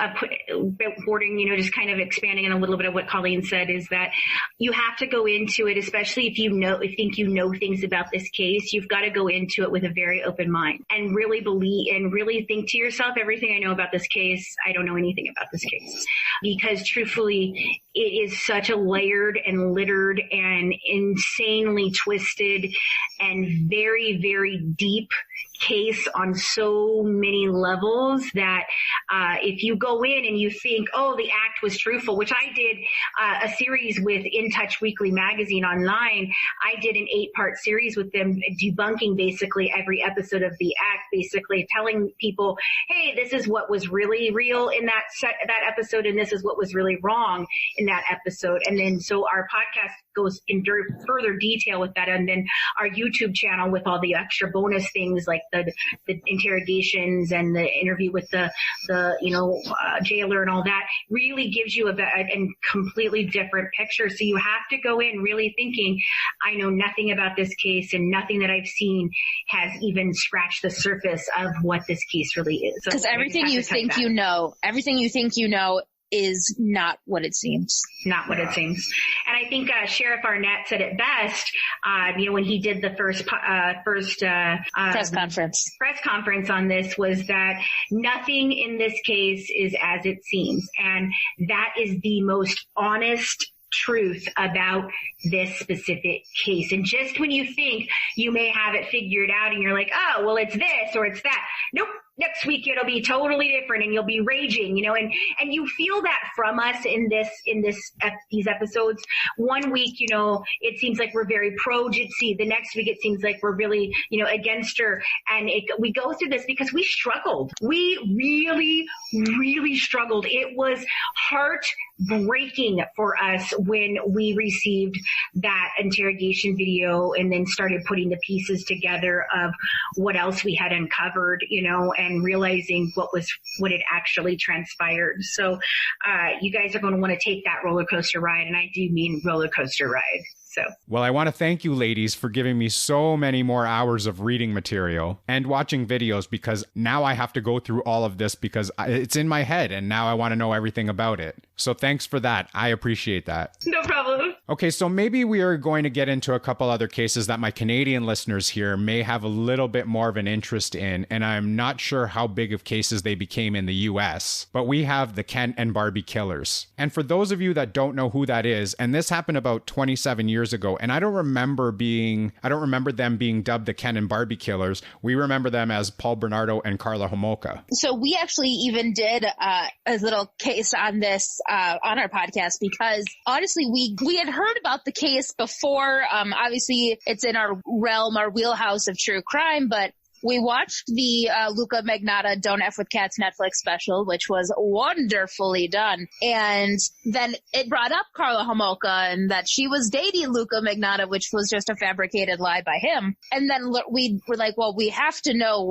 boarding, just kind of expanding on a little bit of what Colleen said, is that you have to go into it, especially if you know things about this case, you've got to go into it with a very open mind and really believe and really think to yourself, everything I know about this case, I don't know anything about this case. Because truthfully, it is such a layered and littered and insanely twisted and very, very deep case on so many levels that if you go in and you think, oh, the act was truthful, which I did a series with In Touch Weekly magazine online. I did an 8-part series with them debunking basically every episode of the act, basically telling people, hey, this is what was really real in that episode, and this is what was really wrong in that episode. And then so our podcast goes in further detail with that, and then our YouTube channel with all the extra bonus things like the interrogations and the interview with the jailer and all that really gives you a completely different picture. So you have to go in really thinking, I know nothing about this case, and nothing that I've seen has even scratched the surface of what this case really is. Because everything you think you know is not what it seems. Not what it seems. And I think Sheriff Arnett said it best, when he did the first press conference on this, was that nothing in this case is as it seems. And that is the most honest truth about this specific case. And just when you think you may have it figured out and you're like, oh, well, it's this or it's that. Nope. Next week it'll be totally different and you'll be raging, and you feel that from us in these episodes. One week, it seems like we're very pro Gypsy. The next week it seems like we're really, against her. And we go through this because we struggled. We really, really struggled. It was heartbreaking for us when we received that interrogation video and then started putting the pieces together of what else we had uncovered, and realizing what had actually transpired. So you guys are going to want to take that roller coaster ride, and I do mean roller coaster ride. Well, I want to thank you ladies for giving me so many more hours of reading material and watching videos, because now I have to go through all of this because it's in my head and now I want to know everything about it. So thanks for that. I appreciate that. No problem. Okay, so maybe we are going to get into a couple other cases that my Canadian listeners here may have a little bit more of an interest in, and I'm not sure how big of cases they became in the US, but we have the Ken and Barbie killers. And for those of you that don't know who that is, and this happened about 27 years ago, and I don't remember them being dubbed the Ken and Barbie killers. We remember them as Paul Bernardo and Karla Homolka. So we actually even did a little case on this on our podcast, because honestly, we had heard about the case before. Obviously, it's in our realm, our wheelhouse of true crime, but we watched the Luka Magnotta Don't F with Cats Netflix special, which was wonderfully done. And then it brought up Karla Homolka and that she was dating Luka Magnotta, which was just a fabricated lie by him. And then we were like, well, we have to know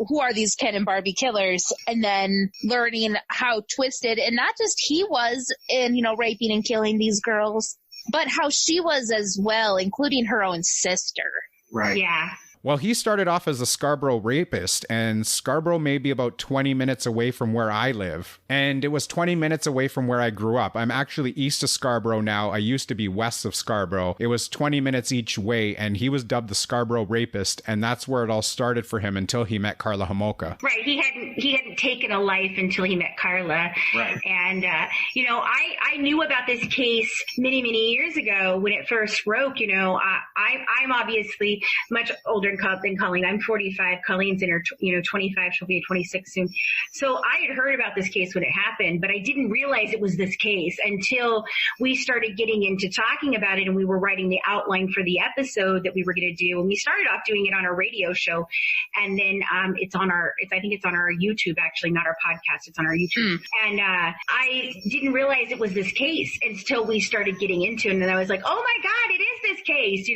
who are these Ken and Barbie killers? And then learning how twisted, and not just he was in, raping and killing these girls, but how she was as well, including her own sister. Right. Yeah. Well, he started off as a Scarborough Rapist, and Scarborough may be about 20 minutes away from where I live. And it was 20 minutes away from where I grew up. I'm actually east of Scarborough now. I used to be west of Scarborough. It was 20 minutes each way, and he was dubbed the Scarborough Rapist, and that's where it all started for him until he met Karla Homolka. Right. He hadn't taken a life until he met Karla. Right. And, I knew about this case many, many years ago when it first broke. I'm obviously much older than Colleen. I'm 45. Colleen's in her, 25. She'll be 26 soon. So I had heard about this case when it happened, but I didn't realize it was this case until we started getting into talking about it, and we were writing the outline for the episode that we were going to do. And we started off doing it on our radio show, and then I think it's on our YouTube, actually, not our podcast. It's on our YouTube. And I didn't realize it was this case until we started getting into it. And then I was like, oh my God, it is this case,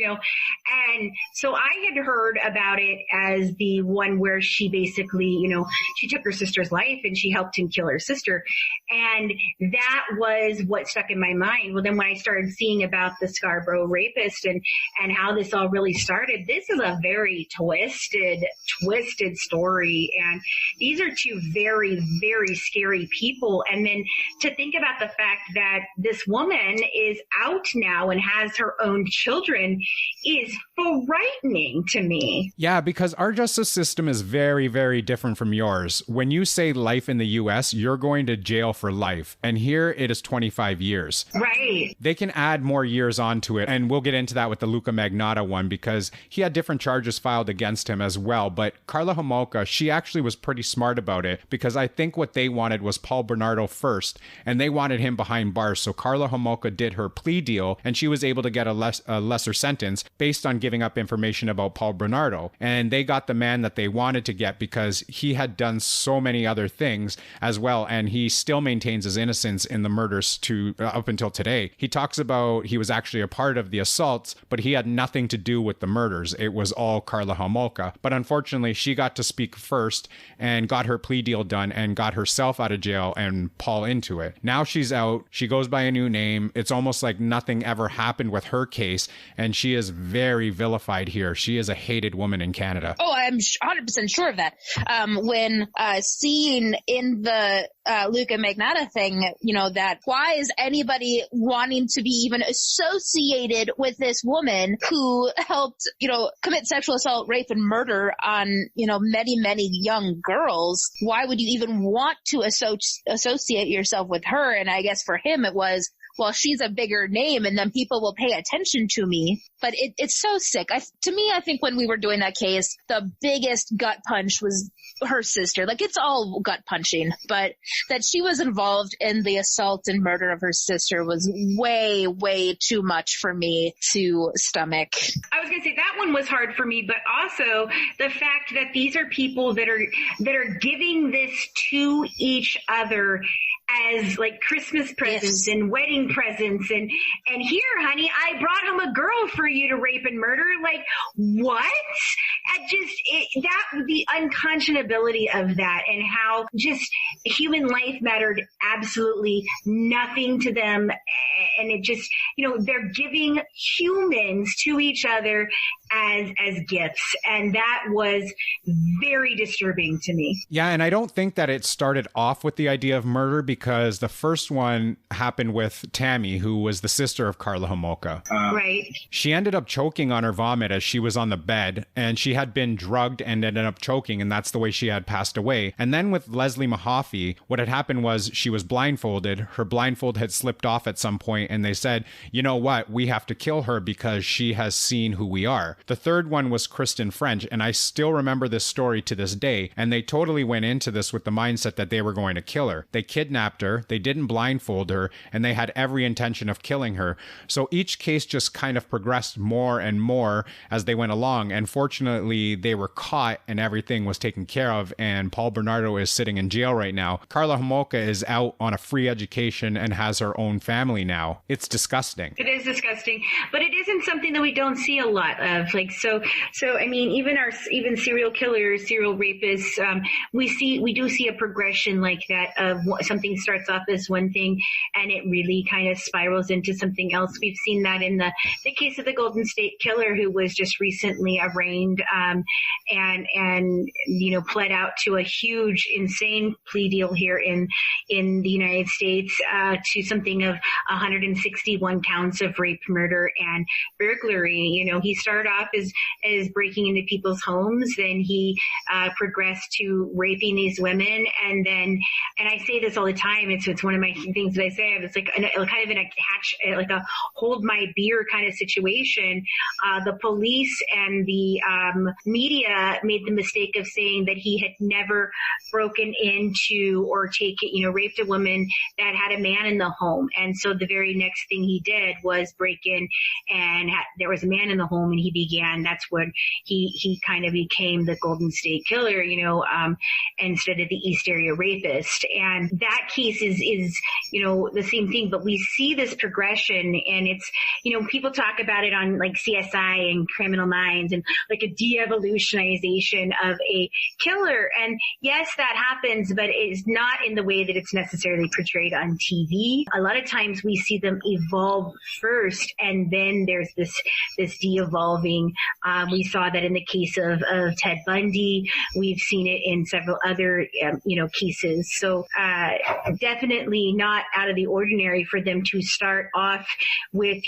And so I had heard about it as the one where she basically, she took her sister's life and she helped him kill her sister. And that was what stuck in my mind. Well, then when I started seeing about the Scarborough Rapist and how this all really started, this is a very twisted story. And these are two very, very scary people. And then to think about the fact that this woman is out now and has her own children is frightening to me. Yeah, because our justice system is very, very different from yours. When you say life in the U.S., you're going to jail for life. And here it is 25 years. Right. They can add more years onto it. And we'll get into that with the Luka Magnotta one because he had different charges filed against him as well. But Karla Homolka, she actually was pretty smart about it because I think what they wanted was Paul Bernardo first, and they wanted him behind bars. So Karla Homolka did her plea deal, and she was able to get a lesser sentence based on giving up information about Paul Bernardo. And they got the man that they wanted to get because he had done so many other things as well, and he still maintains his innocence in the murders up until today. He talks about he was actually a part of the assaults, but he had nothing to do with the murders. It was all Karla Homolka. But unfortunately, she got to speak first and got her plea deal done and got herself out of jail and Paul into it. Now she's out. She goes by a new name. It's almost like nothing ever happened with her case, and she is very vilified here. She is a hated woman in Canada. Oh, I'm 100% sure of that. When seeing in the Luka Magnotta thing, that why is anybody wanting to be even associated with this woman who helped, commit sexual assault, rape, and murder on, many, many young girls? Why would you even want to associate yourself with her? And I guess for him it was, well, she's a bigger name and then people will pay attention to me. But it's so sick. To me, I think when we were doing that case, the biggest gut punch was her sister. Like, it's all gut punching, but that she was involved in the assault and murder of her sister was way, way too much for me to stomach. I was going to say that one was hard for me, but also the fact that these are people that are giving this to each other as like Christmas presents and wedding presents and here, honey, I brought home a girl for you to rape and murder. Like, what? The unconscionability of that and how just human life mattered absolutely nothing to them. And it just, they're giving humans to each other as gifts. And that was very disturbing to me. Yeah. And I don't think that it started off with the idea of murder because the first one happened with Tammy, who was the sister of Karla Homolka. Right. She ended up choking on her vomit as she was on the bed, and she had been drugged and ended up choking, and that's the way she had passed away. And then with Leslie Muhaffi, what had happened was she was blindfolded. Her blindfold had slipped off at some point, and they said, you know what, we have to kill her because she has seen who we are. The third one was Kristin French, and I still remember this story to this day, and they totally went into this with the mindset that they were going to kill her. They kidnapped her, they didn't blindfold her, and they had every intention of killing her. So each case just kind of progressed more and more as they went along, and fortunately they were caught and everything was taken care of, and Paul Bernardo is sitting in jail right now. Karla Homolka is out on a free education and has her own family now. It's disgusting. It is disgusting, but it isn't something that we don't see a lot of. So I mean, even serial killers, serial rapists, we do see a progression like that of something starts off as one thing and it really kind of spirals into something else. We've seen that in the case of the Golden State Killer, who was just recently arraigned and pled out to a huge, insane plea deal here in the United States to something of 161 counts of rape, murder, and burglary. He started off as breaking into people's homes, then he progressed to raping these women, and I say this all the time. It's one of my things that I say. It's like kind of in a catch, like a hold my beer kind of situation. The police and the media made the mistake of saying that he had never broken into or raped a woman that had a man in the home. And so the very next thing he did was break in, and there was a man in the home, and that's when he kind of became the Golden State Killer, instead of the East Area Rapist. And that case is the same thing, but we see this progression, and it's, people talk about it on like CSI and Criminal Minds and like a de-evolutionization of a killer. And yes, that happens, but it's not in the way that it's necessarily portrayed on TV. A lot of times we see them evolve first, and then there's this de-evolving. We saw that in the case of Ted Bundy. We've seen it in several other, cases. So definitely not out of the ordinary for them to start off with,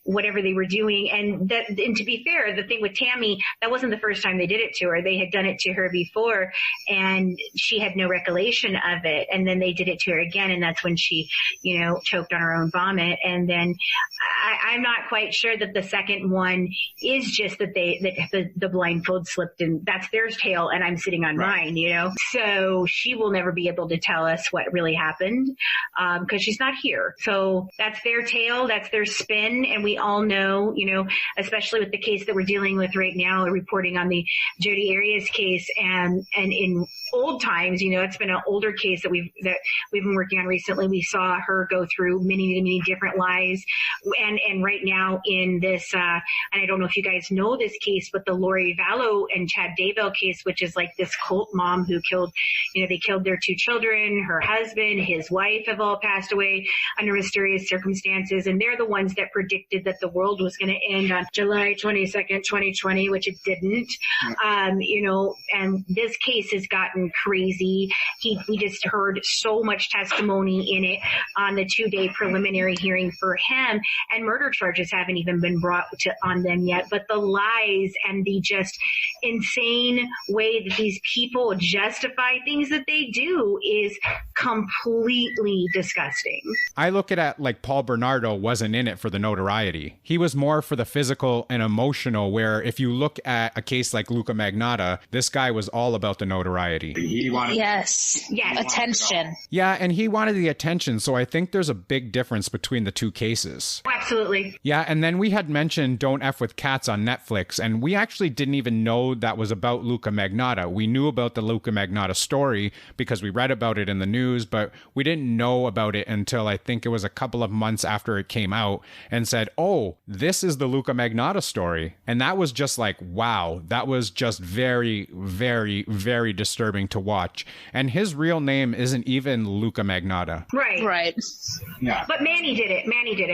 whatever they were doing. And to be fair, the thing with Tammy, that wasn't the first time they did it to her. They had done it to her before, and she had no recollection of it. And then they did it to her again, and that's when she, choked on her own vomit. And then I'm not quite sure that the second one is just that the blindfold slipped, and that's their tale, and I'm sitting on mine, So she will never be able to tell us what really happened because she's not here. So that's their tale, that's their spin, and we all know, especially with the case that we're dealing with right now, reporting on the Jodi Arias case, and in old times, it's been an older case that we've been working on recently. We saw her go through many different lies, and right now in this, and I don't know if you guys know this case, but the Lori Valo and Chad Davil case, which is like this cult mom who killed, they killed their 2 children, her husband, his wife have all passed away under mysterious circumstances. And they're the ones that predicted that the world was going to end on July 22nd, 2020, which it didn't. And this case has gotten crazy. We just heard so much testimony in it on the 2-day preliminary hearing for him, and murder charges haven't even been brought on them yet. But the lies and the just insane way that these people justify things that they do is completely disgusting. I look at it like Paul Bernardo wasn't in it for the notoriety. He was more for the physical and emotional, where if you look at a case like Luka Magnotta, this guy was all about the notoriety. He wanted attention. Yeah, and he wanted the attention, so I think there's a big difference between the two cases. Absolutely. Yeah, and then we had mentioned Don't F With Cats on Netflix, and we actually didn't even know that was about Luka Magnotta. We knew about the Luka Magnotta story because we read about it in the news, but we didn't know about it until I think it was a couple of months after it came out, and said, oh, this is the Luka Magnotta story. And that was just like, wow, that was just very, very, very disturbing to watch. And his real name isn't even Luka Magnotta. Right. Yeah. But Manny did it.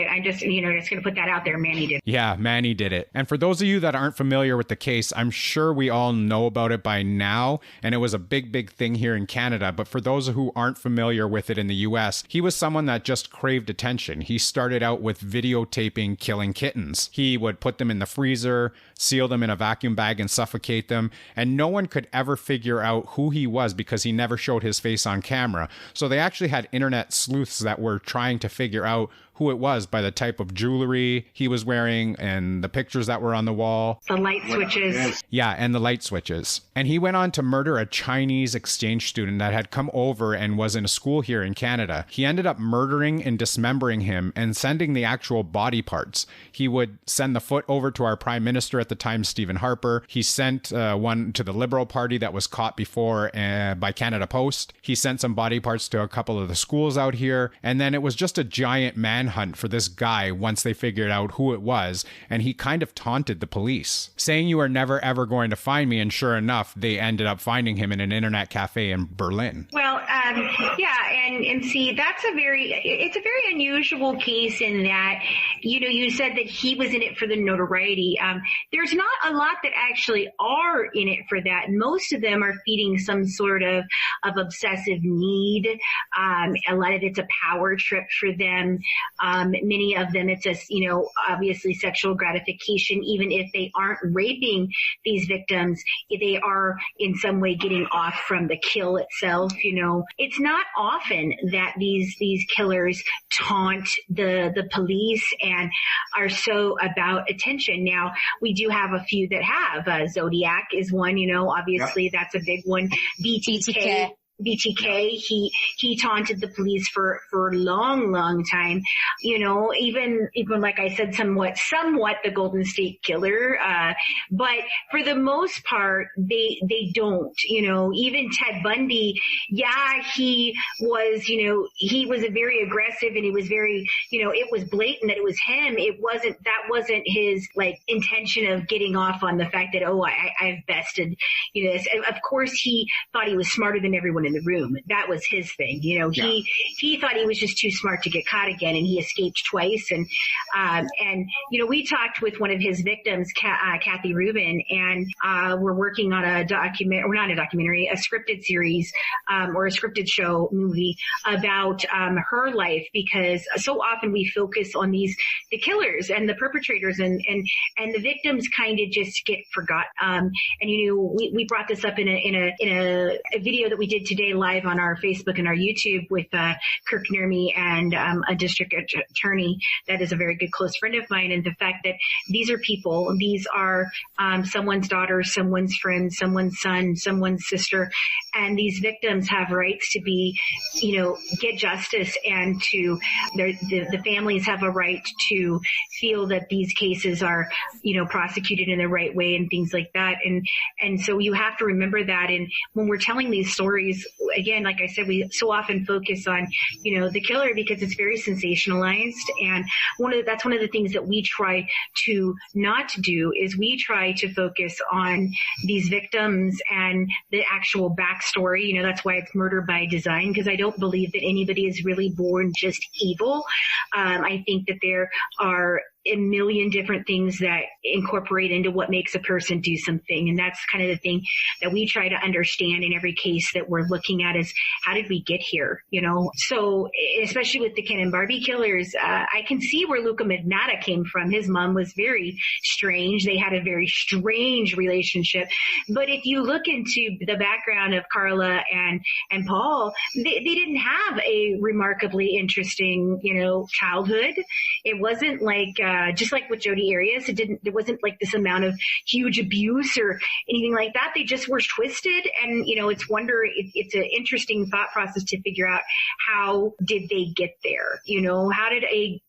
I'm just going to put that out there. Manny did it. Yeah, Manny did it. And for those of you that aren't familiar with the case, I'm sure we all know about it by now. And it was a big, big thing here in Canada. But for those who aren't familiar with it in the US, he was someone that just craved attention. He started out with videotaping killing kittens. He would put them in the freezer, seal them in a vacuum bag, and suffocate them. And no one could ever figure out who he was because he never showed his face on camera. So they actually had internet sleuths that were trying to figure out who it was by the type of jewelry he was wearing and the pictures that were on the wall. The light switches. Yeah, and the light switches. And he went on to murder a Chinese exchange student that had come over and was in a school here in Canada. He ended up murdering and dismembering him and sending the actual body parts. He would send the foot over to our Prime Minister at the time, Stephen Harper. He sent one to the Liberal Party that was caught before by Canada Post. He sent some body parts to a couple of the schools out here. And then it was just a giant manhunt for this guy once they figured out who it was, and he kind of taunted the police, saying you are never ever going to find me, and sure enough, they ended up finding him in an internet cafe in Berlin. Well, yeah, and see, it's a very unusual case in that, you said that he was in it for the notoriety. There's not a lot that actually are in it for that. Most of them are feeding some sort of obsessive need. A lot of it's a power trip for them. Many of them, it's obviously sexual gratification. Even if they aren't raping these victims, they are in some way getting off from the kill itself. It's not often that these killers taunt the police and are so about attention. Now, we do have a few that have. Zodiac is one, obviously that's a big one. BTK, he taunted the police for a long time. Even like I said, somewhat the Golden State Killer. But for the most part, they don't, even Ted Bundy. Yeah, he was a very aggressive, and he was very, it was blatant that it was him. That wasn't his intention of getting off on the fact that, I've bested, this. Of course, he thought he was smarter than everyone in the room. That was his thing. He thought he was just too smart to get caught again, and he escaped twice. And we talked with one of his victims, Kathy Rubin, and we're working on a scripted series, or a scripted show movie about her life, because so often we focus on the killers and the perpetrators, and the victims kind of just get forgotten. We brought this up in a video that we did today live on our Facebook and our YouTube with Kirk Nurmi and a district attorney that is a very good close friend of mine. And the fact that these are people, these are someone's daughter, someone's friend, someone's son, someone's sister, and these victims have rights to be, get justice, and to the families have a right to feel that these cases are, prosecuted in the right way and things like that. And so you have to remember that. And when we're telling these stories, again, like I said, we so often focus on, the killer because it's very sensationalized. And that's one of the things that we try to not do is we try to focus on these victims and the actual backstory. That's why it's murder by design, because I don't believe that anybody is really born just evil. I think that there are a million different things that incorporate into what makes a person do something. And that's kind of the thing that we try to understand in every case that we're looking at is how did we get here? So especially with the Ken and Barbie killers, I can see where Luka Magnotta came from. His mom was very strange. They had a very strange relationship. But if you look into the background of Carla and Paul, they didn't have a remarkably interesting, childhood. It wasn't like, just like with Jodi Arias, there wasn't like this amount of huge abuse or anything like that. They just were twisted. And, it's an interesting thought process to figure out how did they get there? How did a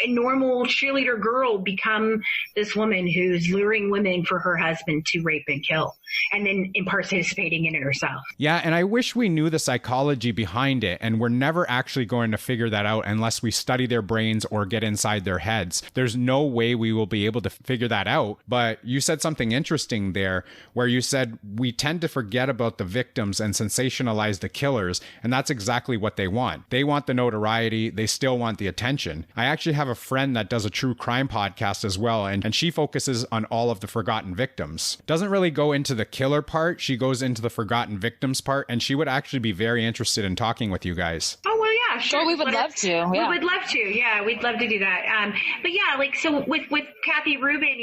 normal cheerleader girl become this woman who's luring women for her husband to rape and kill, and then participating in it herself. Yeah, and I wish we knew the psychology behind it, and we're never actually going to figure that out unless we study their brains or get inside their heads. There's no way we will be able to figure that out. But you said something interesting there, where you said we tend to forget about the victims and sensationalize the killers, and that's exactly what they want. They want the notoriety. They still want the attention. I actually have a friend that does a true crime podcast as well, and she focuses on all of the forgotten victims. Doesn't really go into the killer part. She goes into the forgotten victims part, and she would actually be very interested in talking with you guys. Oh, well, yeah, sure. Oh, we would love to. Yeah. We would love to. Yeah, we'd love to do that. But yeah, so with Kathy Rubin,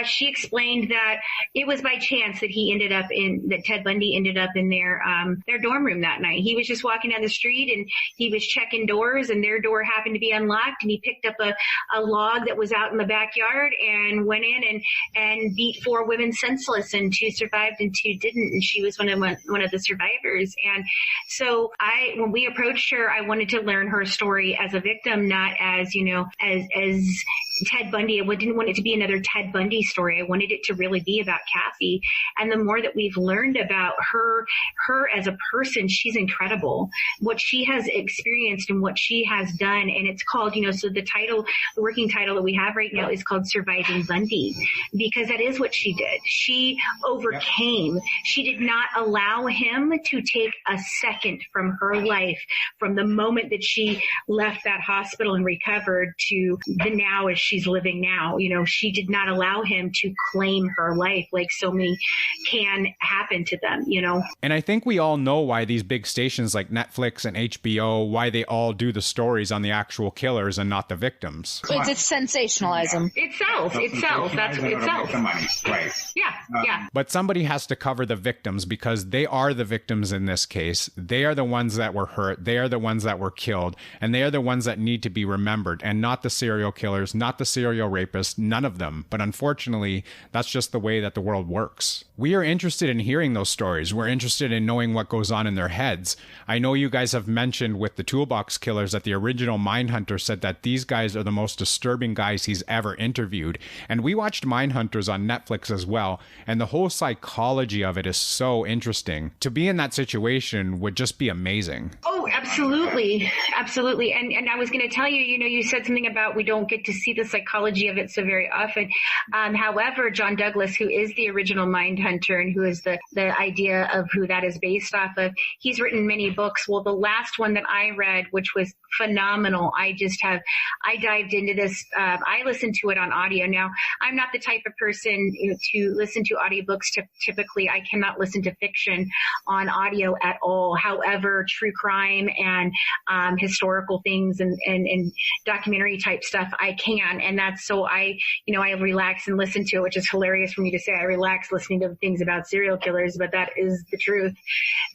she explained that it was by chance that Ted Bundy ended up in their dorm room that night. He was just walking down the street and he was checking doors, and their door happened to be unlocked, and he picked up a log that was out in the backyard and went in and beat 4 women senseless, and 2 survived and 2 didn't. And she was one of the survivors. And so when we approached her, I wanted to learn her story as a victim, not as, as Ted Bundy. I didn't want it to be another Ted Bundy story. I wanted it to really be about Kathy. And the more that we've learned about her as a person, she's incredible. What she has experienced and what she has done. And it's called, so the working title that we have right now is called Surviving Bundy, because that is what she did. She overcame. She did not allow him to take a second from her life, from the moment that she left that hospital and recovered to the now as she's living now. She did not allow him to claim her life like so many can happen to them, And I think we all know why these big stations like Netflix and HBO, why they all do the stories on the actual killers and not the victims. It's sensationalism. It sells. That's it sells. The money. Right. Yeah. But somebody has to cover the victims because they are the victims in this case. They are the ones that were hurt. They are the ones that were killed. And they are the ones that need to be remembered, and not the serial killers, not the serial rapists, none of them. But unfortunately, that's just the way that the world works. We are interested in hearing those stories. We're interested in knowing what goes on in their heads. I know you guys have mentioned with the Toolbox Killers that the original Mindhunter said that these guys are the most disturbing guys he's ever interviewed. And we watched Mindhunters on Netflix as well, and the whole psychology of it is so interesting. To be in that situation would just be amazing. Oh, absolutely. Absolutely. And I was going to tell you, you said something about we don't get to see the psychology of it so very often. However, John Douglas, who is the original Mindhunter and who is the idea of who that is based off of, he's written many books. Well, the last one that I read, which was phenomenal, I dived into this. I listened to it on audio. Now, I'm not the type of person to listen to audiobooks. Typically, I cannot listen to fiction on audio at all. However, true crime and historical things and documentary type stuff, I can. And that's so I relax and listen to it, which is hilarious for me to say. I relax listening to things about serial killers, but that is the truth.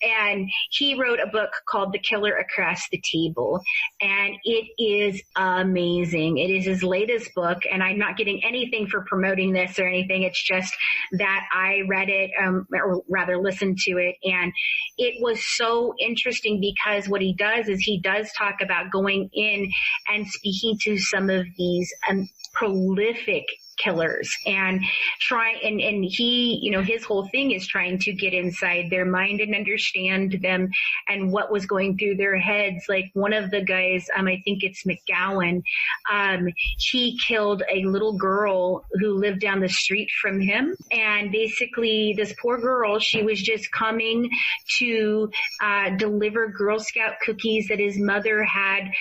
And he wrote a book called The Killer Across the Table. And it is amazing. It is his latest book, and I'm not getting anything for promoting this or anything. It's just that I read it, or rather listened to it, and it was so interesting because what he does is he does talk about going in and speaking to some of these prolific killers and he, his whole thing is trying to get inside their mind and understand them and what was going through their heads. Like one of the guys, I think it's McGowan, he killed a little girl who lived down the street from him. And basically this poor girl, she was just coming to deliver Girl Scout cookies that his mother had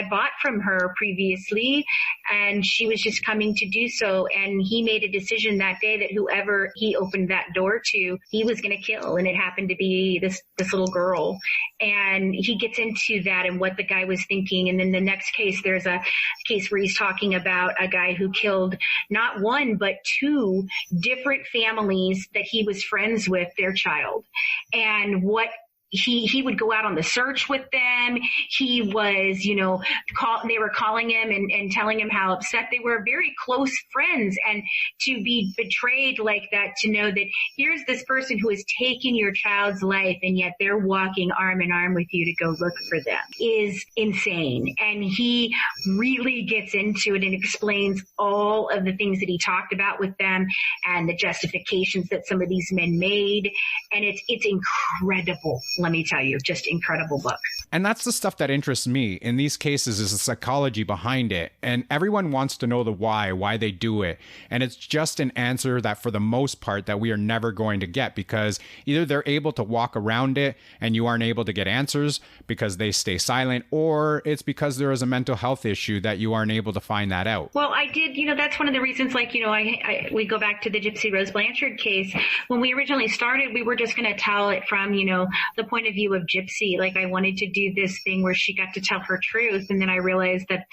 bought from her previously. And she was just coming to do so. And he made a decision that day that whoever he opened that door to, he was going to kill. And it happened to be this little girl. And he gets into that and what the guy was thinking. And then the next case, there's a case where he's talking about a guy who killed not one, but two different families that he was friends with, their child. And what he would go out on the search with them. He was, they were calling him and telling him how upset they were, very close friends. And to be betrayed like that, to know that here's this person who has taken your child's life and yet they're walking arm in arm with you to go look for them is insane. And he really gets into it and explains all of the things that he talked about with them and the justifications that some of these men made. And it's incredible. Let me tell you, just incredible book. And that's the stuff that interests me in these cases, is the psychology behind it. And everyone wants to know the why they do it. And it's just an answer that for the most part that we are never going to get, because either they're able to walk around it and you aren't able to get answers because they stay silent, or it's because there is a mental health issue that you aren't able to find that out. Well, I did, that's one of the reasons, we go back to the Gypsy Rose Blanchard case. When we originally started, we were just going to tell it from, the point of view of Gypsy. Like I wanted to do this thing where she got to tell her truth. And then I realized that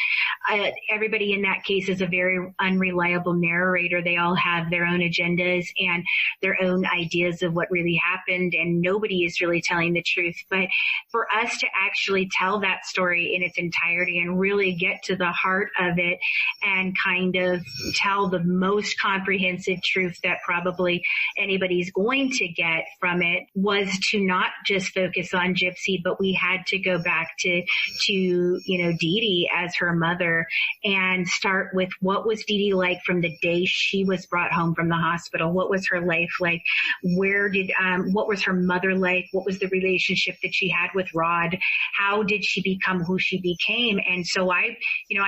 everybody in that case is a very unreliable narrator. They all have their own agendas and their own ideas of what really happened. And nobody is really telling the truth. But for us to actually tell that story in its entirety and really get to the heart of it and kind of tell the most comprehensive truth that probably anybody's going to get from it, was to not just just focus on Gypsy, but we had to go back to Dee Dee as her mother and start with what was Dee Dee like from the day she was brought home from the hospital? What was her life like? What was her mother like? What was the relationship that she had with Rod? How did she become who she became? And so I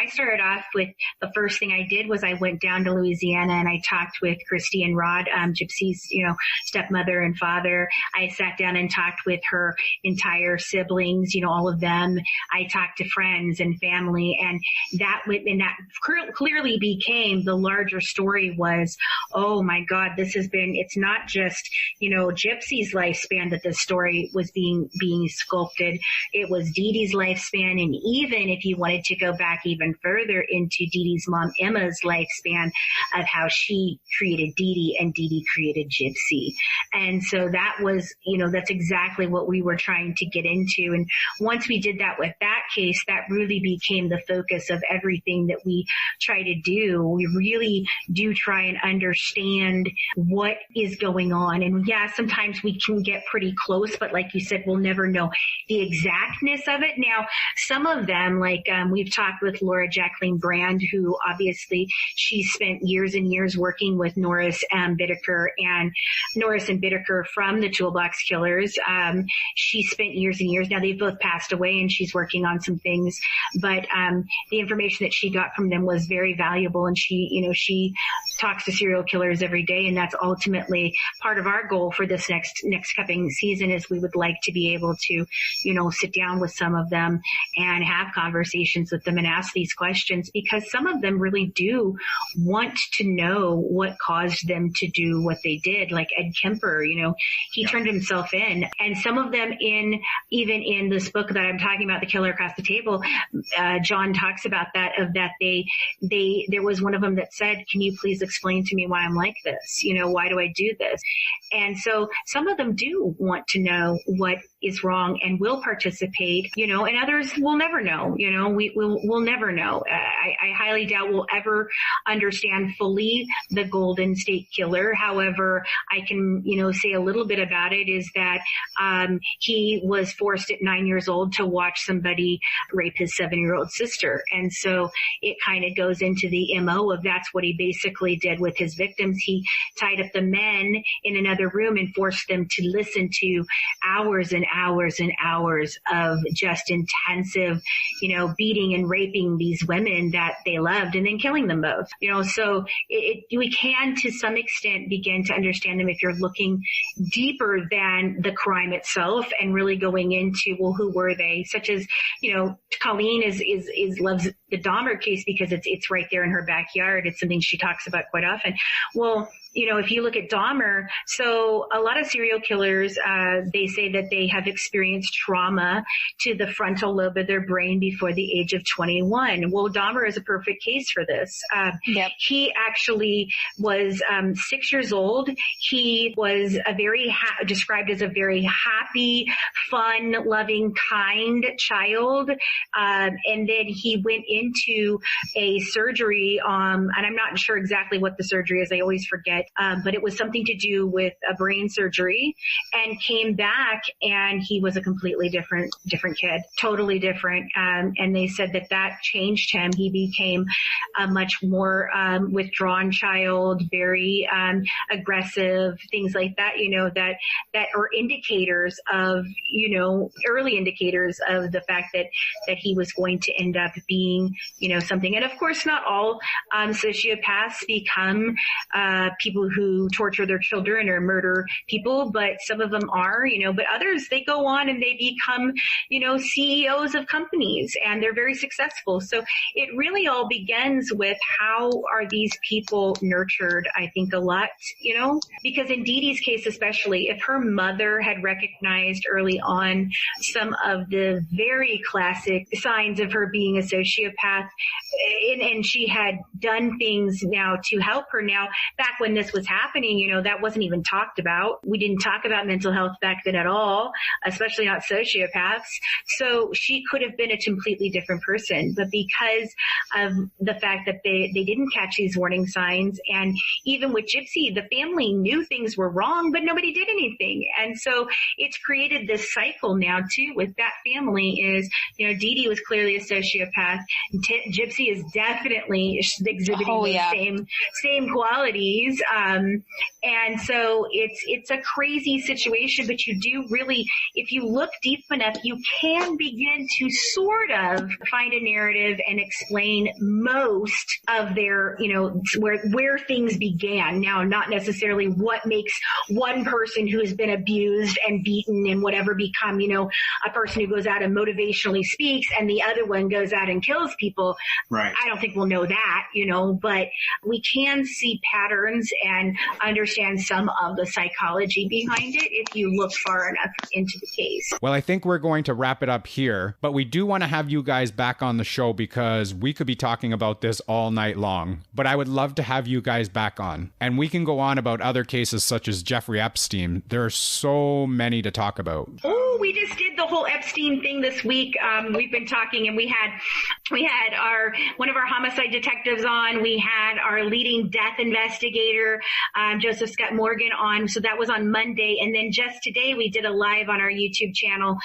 started off with, the first thing I did was I went down to Louisiana and I talked with Christy and Rod, Gypsy's, stepmother and father. I sat down and talked with her entire siblings, all of them. I talked to friends and family, and that clearly became the larger story was, oh my God, it's not just, Gypsy's lifespan that this story was being sculpted. It was Dee Dee's lifespan. And even if you wanted to go back even further into Dee Dee's mom, Emma's lifespan of how she created Dee Dee and Dee Dee created Gypsy. And so that was, that's exactly what we were trying to get into. And once we did that with that case, that really became the focus of everything that we try to do. We really do try and understand what is going on. And yeah, sometimes we can get pretty close, but like you said, we'll never know the exactness of it. Now, some of them, like we've talked with Laura Jacqueline Brand, who obviously she spent years and years working with Norris and Bittaker from the Toolbox Killers. She spent years and years. Now they've both passed away and she's working on some things, but the information that she got from them was very valuable. And she talks to serial killers every day. And that's ultimately part of our goal for this next coming season is we would like to be able to, sit down with some of them and have conversations with them and ask these questions, because some of them really do want to know what caused them to do what they did. Like Ed Kemper, he turned himself in. And some of them even in this book that I'm talking about, The Killer Across the Table, John talks about that there was one of them that said, can you please explain to me why I'm like this? Why do I do this? And so some of them do want to know what is wrong and will participate, and others will never know, we'll never know. I highly doubt we'll ever understand fully the Golden State Killer. However, I can, say a little bit about it is that, he was forced at 9 years old to watch somebody rape his 7-year-old sister. And so it kind of goes into the MO of that's what he basically did with his victims. He tied up the men in another room and forced them to listen to hours and hours and hours of just intensive, beating and raping these women that they loved and then killing them both. So we can to some extent begin to understand them if you're looking deeper than the crime itself and really going into, well, who were they? Such as, Colleen loves the Dahmer case because it's right there in her backyard. It's something she talks about quite often. Well, if you look at Dahmer, so a lot of serial killers, they say that they have experienced trauma to the frontal lobe of their brain before the age of 21. Well, Dahmer is a perfect case for this. Yep. He actually was 6 years old. He was described as a very happy, fun, loving, kind child. And then he went into a surgery, and I'm not sure exactly what the surgery is. I always forget. But it was something to do with a brain surgery, and came back and he was a completely different kid, totally different. And they said that changed him. He became a much more withdrawn child, very aggressive, things like that, that are indicators of, early indicators of the fact that he was going to end up being, something. And of course, not all sociopaths become people who torture their children or murder people, but some of them are, but others, they go on and they become, CEOs of companies, and they're very successful. So it really all begins with how are these people nurtured, I think a lot, because in Dee Dee's case, especially if her mother had recognized early on some of the very classic signs of her being a sociopath, and she had done things now to help her. Now, back when this was happening, you know, that wasn't even talked about. We didn't talk about mental health back then at all, especially not sociopaths. So she could have been a completely different person. But because of the fact that they didn't catch these warning signs, and even with Gypsy, the family knew things were wrong, but nobody did anything. And so it's created this cycle now too with that family is, you know, Dee Dee was clearly a sociopath. Gypsy is definitely exhibiting the same qualities. And so it's a crazy situation, but you do really, if you look deep enough, you can begin to sort of find a narrative and explain most of their, you know, where things began. Now, not necessarily what makes one person who has been abused and beaten and whatever become, you know, a person who goes out and motivationally speaks and the other one goes out and kills people. Right. I don't think we'll know that, you know, but we can see patterns and understand some of the psychology behind it if you look far enough into the case. Well, I think we're going to wrap it up here, but we do want to have you guys back on the show because we could be talking about this all night long. But I would love to have you guys back on, and we can go on about other cases such as Jeffrey Epstein. There are so many to talk about. Oh, we just did the whole Epstein thing this week. We've been talking, and we had one of our homicide detectives on. We had our leading death investigator, Joseph Scott Morgan, on. So that was on Monday, and then just today we did a live on our YouTube channel,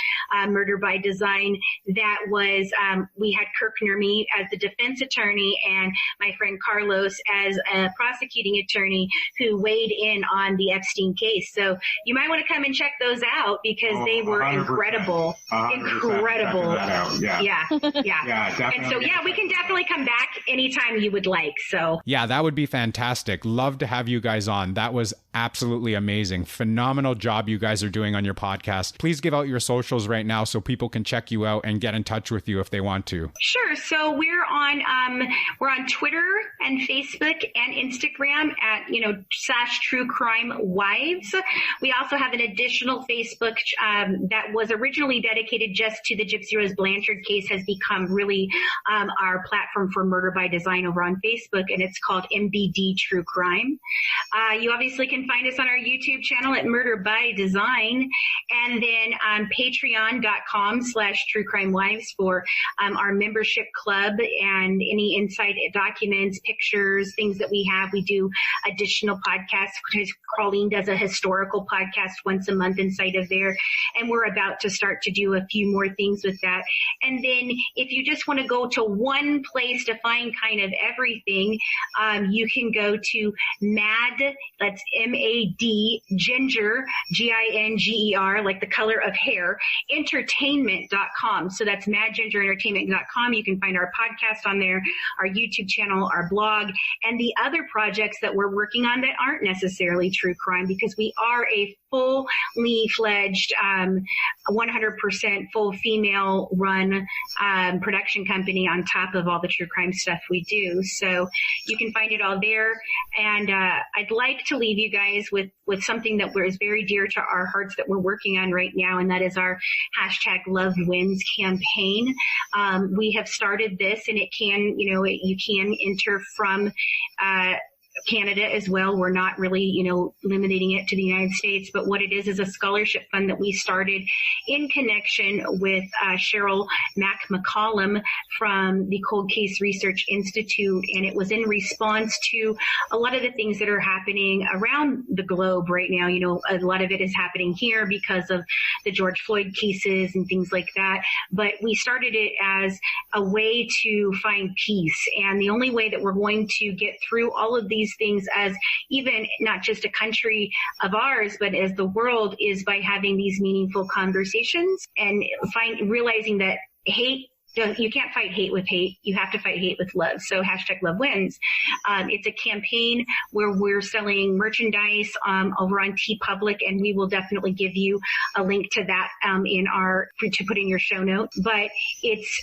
Murder by Design. That was we had Kirk Nermi as the defense attorney and my friend Carlos as a prosecuting attorney who weighed in on the Epstein case. So you might want to come and check those out because they were 100%. incredible. Incredible. Yeah. Definitely. And so, we can definitely come back anytime you would like. So yeah, that would be fantastic. Love to have you guys on. That was absolutely amazing. Phenomenal job you guys are doing on your podcast. Please give out your socials right now so people can check you out and get in touch with you if they want to. Sure. So we're on Twitter and Facebook and Instagram at, /True Crime Wives. We also have an additional Facebook that was originally dedicated just to the Gypsy Rose Blanchard case, has become really our platform for Murder by Design over on Facebook, and it's called MBD True Crime. You obviously can find us on our YouTube channel at Murder by Design, and then on patreon.com/True Crime Wives for our membership club and any inside documents, pictures, things that we have. We do additional podcasts because Colleen does a historical podcast once a month inside of there, and we're about to start to do a few more things with that. And then if you just want to go to one place to find kind of everything, you can go to MAD, that's MAD, Ginger, GINGER, like the color of hair, entertainment.com. So that's madgingerentertainment.com. You can find our podcast on there, our YouTube channel, our blog, and the other projects that we're working on that aren't necessarily true crime, because we are a fully fledged, 100% full female run production company on top of all the true crime stuff we do. So you can find it all there. And I'd like to leave you guys with something that is very dear to our hearts that we're working on right now, and that is our #LoveWins campaign. We have started this, and it can, you can enter from Canada as well. We're not really, limiting it to the United States, but what it is a scholarship fund that we started in connection with Cheryl Mack McCollum from the Cold Case Research Institute. And it was in response to a lot of the things that are happening around the globe right now. A lot of it is happening here because of the George Floyd cases and things like that. But we started it as a way to find peace. And the only way that we're going to get through all of these things as even not just a country of ours, but as the world, is by having these meaningful conversations and realizing that you can't fight hate with hate. You have to fight hate with love. So #LoveWins. It's a campaign where we're selling merchandise over on TeePublic, and we will definitely give you a link to that to put in your show notes. But it's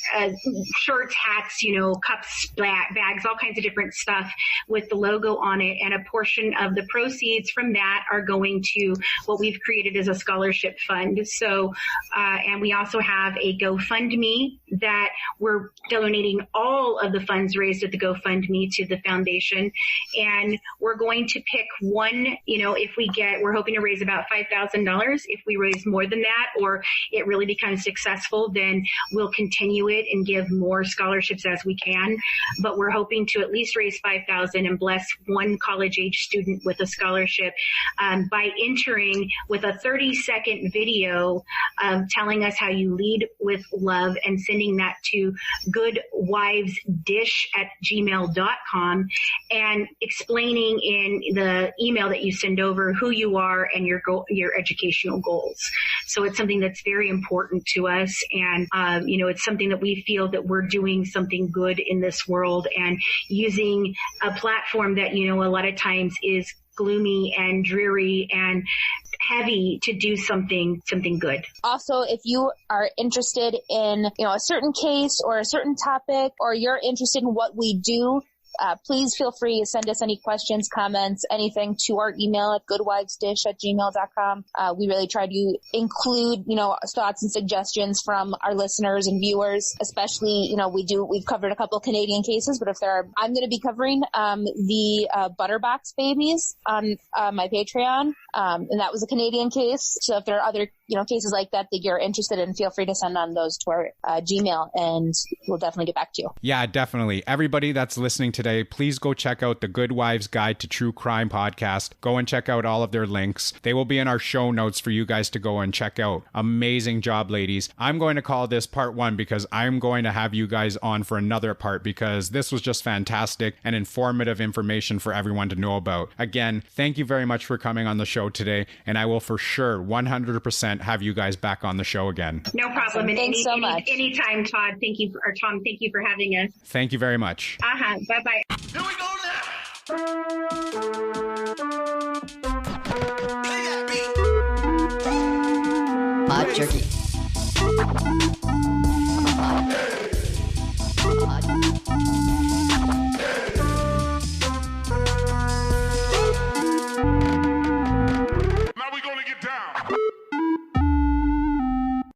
shirts, hats, cups, bags, all kinds of different stuff with the logo on it. And a portion of the proceeds from that are going to what we've created as a scholarship fund. So, and we also have a GoFundMe that that we're donating all of the funds raised at the GoFundMe to the foundation. And we're going to pick one, we're hoping to raise about $5,000. If we raise more than that, or it really becomes successful, then we'll continue it and give more scholarships as we can. But we're hoping to at least raise $5,000 and bless one college-age student with a scholarship by entering with a 30-second video telling us how you lead with love and sending that to goodwivesdish@gmail.com and explaining in the email that you send over who you are and your educational goals. So it's something that's very important to us. And, it's something that we feel that we're doing something good in this world and using a platform that, a lot of times is gloomy and dreary and heavy to do something good. Also, if you are interested in, a certain case or a certain topic, or you're interested in what we do, please feel free to send us any questions, comments, anything to our email at goodwivesdish@gmail.com. We really try to include, thoughts and suggestions from our listeners and viewers, especially, we've covered a couple Canadian cases, but I'm going to be covering the Butterbox babies on my Patreon. And that was a Canadian case. So if there are other, cases like that you're interested in, feel free to send on those to our Gmail, and we'll definitely get back to you. Yeah, definitely. Everybody that's listening today, please go check out the Good Wives Guide to True Crime podcast. Go and check out all of their links. They will be in our show notes for you guys to go and check out. Amazing job, ladies. I'm going to call this part 1 because I'm going to have you guys on for another part because this was just fantastic and informative information for everyone to know about. Again, thank you very much for coming on the show today, and I will for sure 100% have you guys back on the show again. No problem. Awesome. Thanks so much. Anytime, Todd. Tom, thank you for having us. Thank you very much. Bye-bye. Here we go now. Play that beat. Hot jerky.